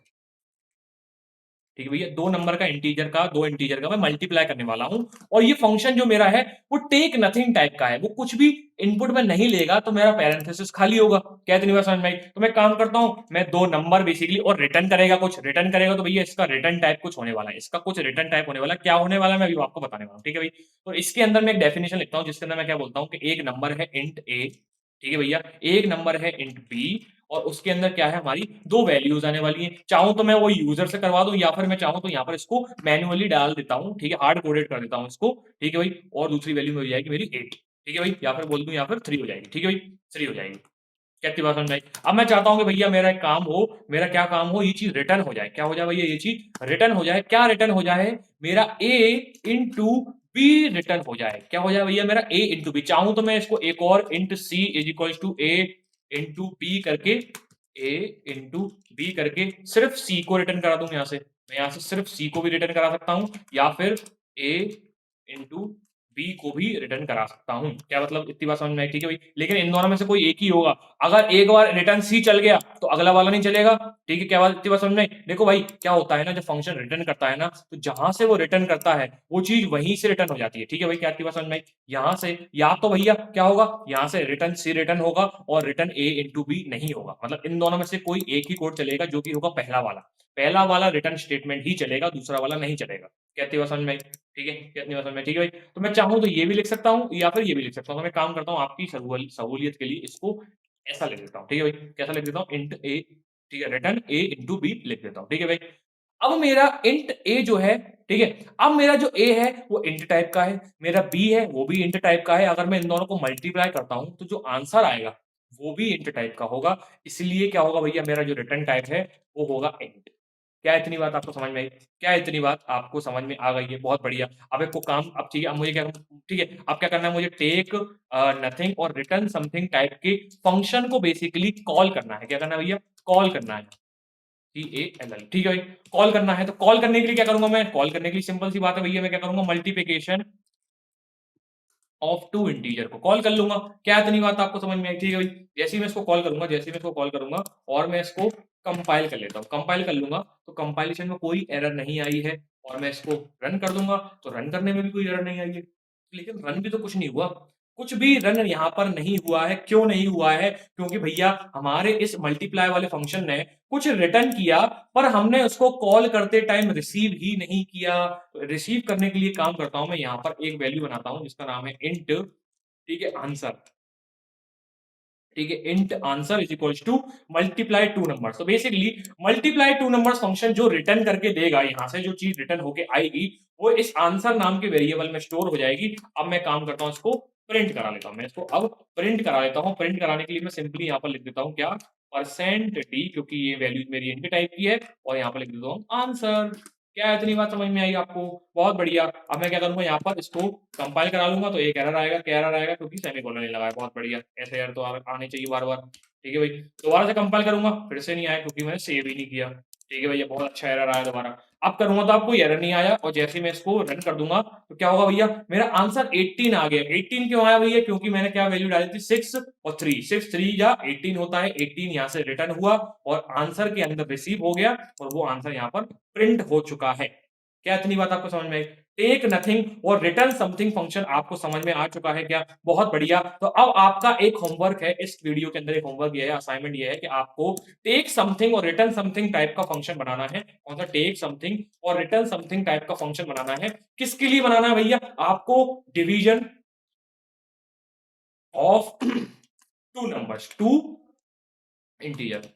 ठीक है भैया, 2 नंबर का इंटीजर का 2 इंटीजर का मैं मल्टीप्लाई करने वाला हूँ और ये फंक्शन जो मेरा है वो टेक नथिंग टाइप का है। वो कुछ भी इनपुट में नहीं लेगा तो मेरा पैरेंथेसिस खाली होगा। क्या इतनी बात समझ में आई? तो मैं काम करता हूँ मैं 2 नंबर बेसिकली और रिटर्न करेगा कुछ, रिटर्न करेगा तो भैया इसका रिटर्न टाइप कुछ होने वाला है। इसका कुछ रिटर्न टाइप होने वाला है। क्या होने वाला है मैं अभी आपको बताने वाला हूँ। ठीक है भाई? तो इसके अंदर मैं एक डेफिनिशन लिखता हूँ जिसके अंदर मैं क्या बोलता हूँ कि एक नंबर है इंट ए, ठीक है भैया? एक नंबर है इंट बी और उसके अंदर क्या है हमारी 2 वैल्यूज़ आने वाली हैं। चाहूँ तो मैं वो यूज़र से करवा दूँ या फिर मैं चाहूँ तो यहाँ पर इसको मैन्युअली डाल देता हूँ, ठीक है? हार्ड कोडेड कर देता हूँ इसको, ठीक है भाई? और दूसरी वैल्यू में हो जाएगी मेरी 8, ठीक है भाई? या फिर बोल दूँ या फिर 3 हो जाएगी, ठीक है भाई? 3 हो जाएगी। क्या इतनी बात समझ में आई? अब मैं चाहता हूँ कि भैया मेरा एक काम हो, मेरा क्या काम हो, ये चीज़ रिटर्न हो जाए। क्या हो जाए भैया ये चीज़ रिटर्न हो जाए? क्या रिटर्न हो जाए? मेरा A इंटू B रिटर्न हो जाए। क्या हो जाए भैया मेरा A इंटू B? चाहूँ तो मैं इसको एक और int C is equals to A into B करके A इंटू B करके सिर्फ C को रिटर्न करा दूँ यहाँ से। मैं यहाँ से सिर्फ C को भी रिटर्न करा सकता हूँ या फिर A इंटू बी को भी रिटर्न करा सकता हूँ। क्या मतलब इतनी बात समझ में आई? ठीक है भाई। लेकिन इन दोनों में से कोई एक ही होगा। अगर एक बार रिटर्न सी चल गया तो अगला वाला नहीं चलेगा। ठीक है, क्या बात इतनी बात समझ में आई? देखो भाई क्या होता है ना जब फंक्शन रिटर्न करता है ना तो जहाँ से वो रिटर्न करता है वो चीज़ वहीं से रिटर्न हो जाती है। ठीक है भाई, क्या इतनी बात समझ में आई? यहाँ से या तो भैया क्या होगा यहाँ से रिटर्न सी रिटर्न होगा और रिटर्न ए इंटू बी नहीं होगा। मतलब इन दोनों में से कोई एक ही कोड चलेगा जो कि होगा पहला वाला। पहला वाला रिटर्न स्टेटमेंट ही चलेगा, दूसरा वाला नहीं चलेगा। क्या इतनी बात समझ में आई? ठीक है, क्या इतनी बात समझ में आई? ठीक है भाई। तो मैं चाहूँ तो ये भी लिख सकता हूँ या फिर ये भी लिख सकता हूँ। तो मैं काम करता हूँ आपकी सहूलियत के लिए इसको ऐसा लिख देता हूँ। ठीक है भाई, कैसा लिख देता हूँ? इंट ए, ठीक है, रिटर्न ए इंटू बी लिख देता हूँ। ठीक है भाई। अब मेरा इंट ए जो है, ठीक है, अब मेरा जो ए है वो इंट टाइप का है, मेरा बी है वो भी इंट टाइप का है। अगर मैं इन दोनों को मल्टीप्लाई करता हूँ तो जो आंसर आएगा वो भी इंट टाइप का होगा। इसलिए क्या होगा भैया मेरा जो रिटर्न टाइप है वो होगा इंट। क्या इतनी बात आपको समझ में आई? क्या इतनी बात आपको समझ में आ गई है? बहुत बढ़िया। अब एक को काम अब ठीक है, अब मुझे क्या ठीक है, अब क्या करना है मुझे टेक नथिंग और रिटर्न समथिंग टाइप के फंक्शन को बेसिकली कॉल करना है। क्या करना है भैया? कॉल करना है। CALL ठीक है भाई, कॉल करना है तो कॉल करने के लिए क्या करूँगा मैं? कॉल करने के लिए सिंपल सी बात है भैया मैं क्या करूँगा मल्टीप्लिकेशन ऑफ 2 इंटीजर को कॉल कर लूँगा। क्या इतनी बात आपको समझ में आई? ठीक है भाई। जैसे ही मैं इसको कॉल करूँगा और मैं इसको कंपाइल कर लेता हूँ। कंपाइल कर लूँगा तो कंपाइलेशन में कोई एरर नहीं आई है और मैं इसको रन कर दूँगा तो रन करने में भी कोई एरर नहीं आई है। लेकिन रन भी तो कुछ नहीं हुआ। कुछ भी रन यहाँ पर नहीं हुआ है। क्यों नहीं हुआ है? क्योंकि भैया हमारे इस मल्टीप्लाई वाले फंक्शन ने कुछ रिटर्न किया पर हमने उसको कॉल करते टाइम रिसीव ही नहीं किया। रिसीव करने के लिए काम करता हूँ मैं यहाँ पर एक वैल्यू बनाता हूँ जिसका नाम है इंट, ठीक है, आंसर। ठीक है, int answer is equals to multiply two numbers. तो basically multiply two numbers function जो रिटर्न करके देगा यहाँ से जो चीज रिटर्न होके आएगी वो इस आंसर नाम के वेरिएबल में स्टोर हो जाएगी। अब मैं काम करता हूँ इसको प्रिंट करा लेता हूँ। मैं इसको अब प्रिंट करा लेता हूँ। प्रिंट कराने के लिए मैं सिंपली यहाँ पर लिख देता हूँ क्या? परसेंट डी, क्योंकि ये वैल्यू मेरी इंट टाइप की है और यहाँ पर लिख देता हूँ आंसर। क्या इतनी बात समझ में आई आपको? बहुत बढ़िया। अब मैं क्या करूँगा यहाँ पर इसको कंपाइल करा लूँगा, तो एक एरर आएगा, क्या एरर आएगा? क्योंकि सेमीकोलन नहीं लगा है। बहुत बढ़िया। ऐसे एरर तो आने चाहिए बार-बार। ठीक है भाई। दोबारा से कंपाइल करूँगा, फिर से नहीं आया क्योंकि मैंने सेव ही नहीं किया। ठीक है भैया, बहुत अच्छा एरर आया दोबारा। अब करूँगा तो अब कोई एरर नहीं आया, और जैसे ही मैं इसको रन कर दूँगा, तो क्या होगा भैया? मेरा आंसर 18 आ गया। 18 क्यों आया भैया? क्योंकि मैंने क्या वैल्यू डाली थी? 6 और 3। 6 3 या 18 होता है। 18 यहाँ से रिटर्न हुआ और आंसर के अंदर रिसीव हो गया, और वो आंसर यहाँ पर प्रिंट हो चुका है। क्या इतनी बात आपको समझ में आई? टेक नथिंग और रिटर्न समथिंग फंक्शन आपको समझ में आ चुका है क्या? बहुत बढ़िया। तो अब आपका एक होमवर्क है, इस वीडियो के अंदर एक होमवर्क ये है, असाइनमेंट ये है कि आपको टेक समथिंग और रिटर्न समथिंग टाइप का फंक्शन बनाना है। कौन सा? टेक समथिंग और रिटर्न समथिंग टाइप का फंक्शन बनाना है। किसके लिए बनाना है भैया? आपको division of two numbers, two integer.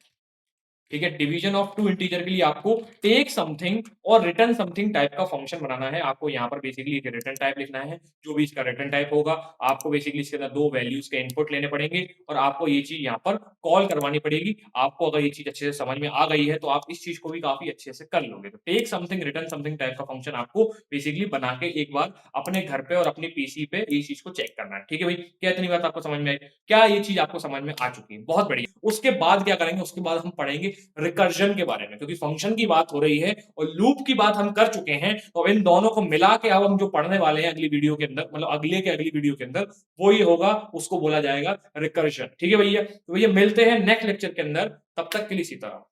ठीक है, डिवीजन ऑफ टू इंटीजर के लिए आपको टेक समथिंग और रिटर्न समथिंग टाइप का फंक्शन बनाना है। आपको यहाँ पर बेसिकली एक रिटर्न टाइप लिखना है, जो भी इसका रिटर्न टाइप होगा, आपको बेसिकली इसके अंदर दो वैल्यूज के इनपुट लेने पड़ेंगे, और आपको ये चीज यहाँ पर कॉल करवानी पड़ेगी। आपको अगर ये चीज अच्छे से समझ में आ गई है, तो आप इस चीज को भी काफी अच्छे से कर लोगे। तो take something return something type का फंक्शन आपको बेसिकली बना के एक बार अपने घर पे और अपने पीसी पे ये चीज को चेक करना है। ठीक है भाई, क्या इतनी बात आपको समझ में आई? क्या ये चीज आपको समझ में आ चुकी है? बहुत बढ़िया। उसके बाद क्या करेंगे? उसके बाद हम पढ़ेंगे रिकर्जन के बारे में, क्योंकि फंक्शन की बात हो रही है और लूप की बात हम कर चुके हैं, तो इन दोनों को मिला के अब हम जो पढ़ने वाले हैं अगली वीडियो के अंदर, मतलब अगले के अगली वीडियो के अंदर, वो ये होगा, उसको बोला जाएगा रिकर्जन। ठीक है भैया, तो भैया मिलते हैं नेक्स्ट लेक्चर के अंदर, तब तक के लिए सीताराम।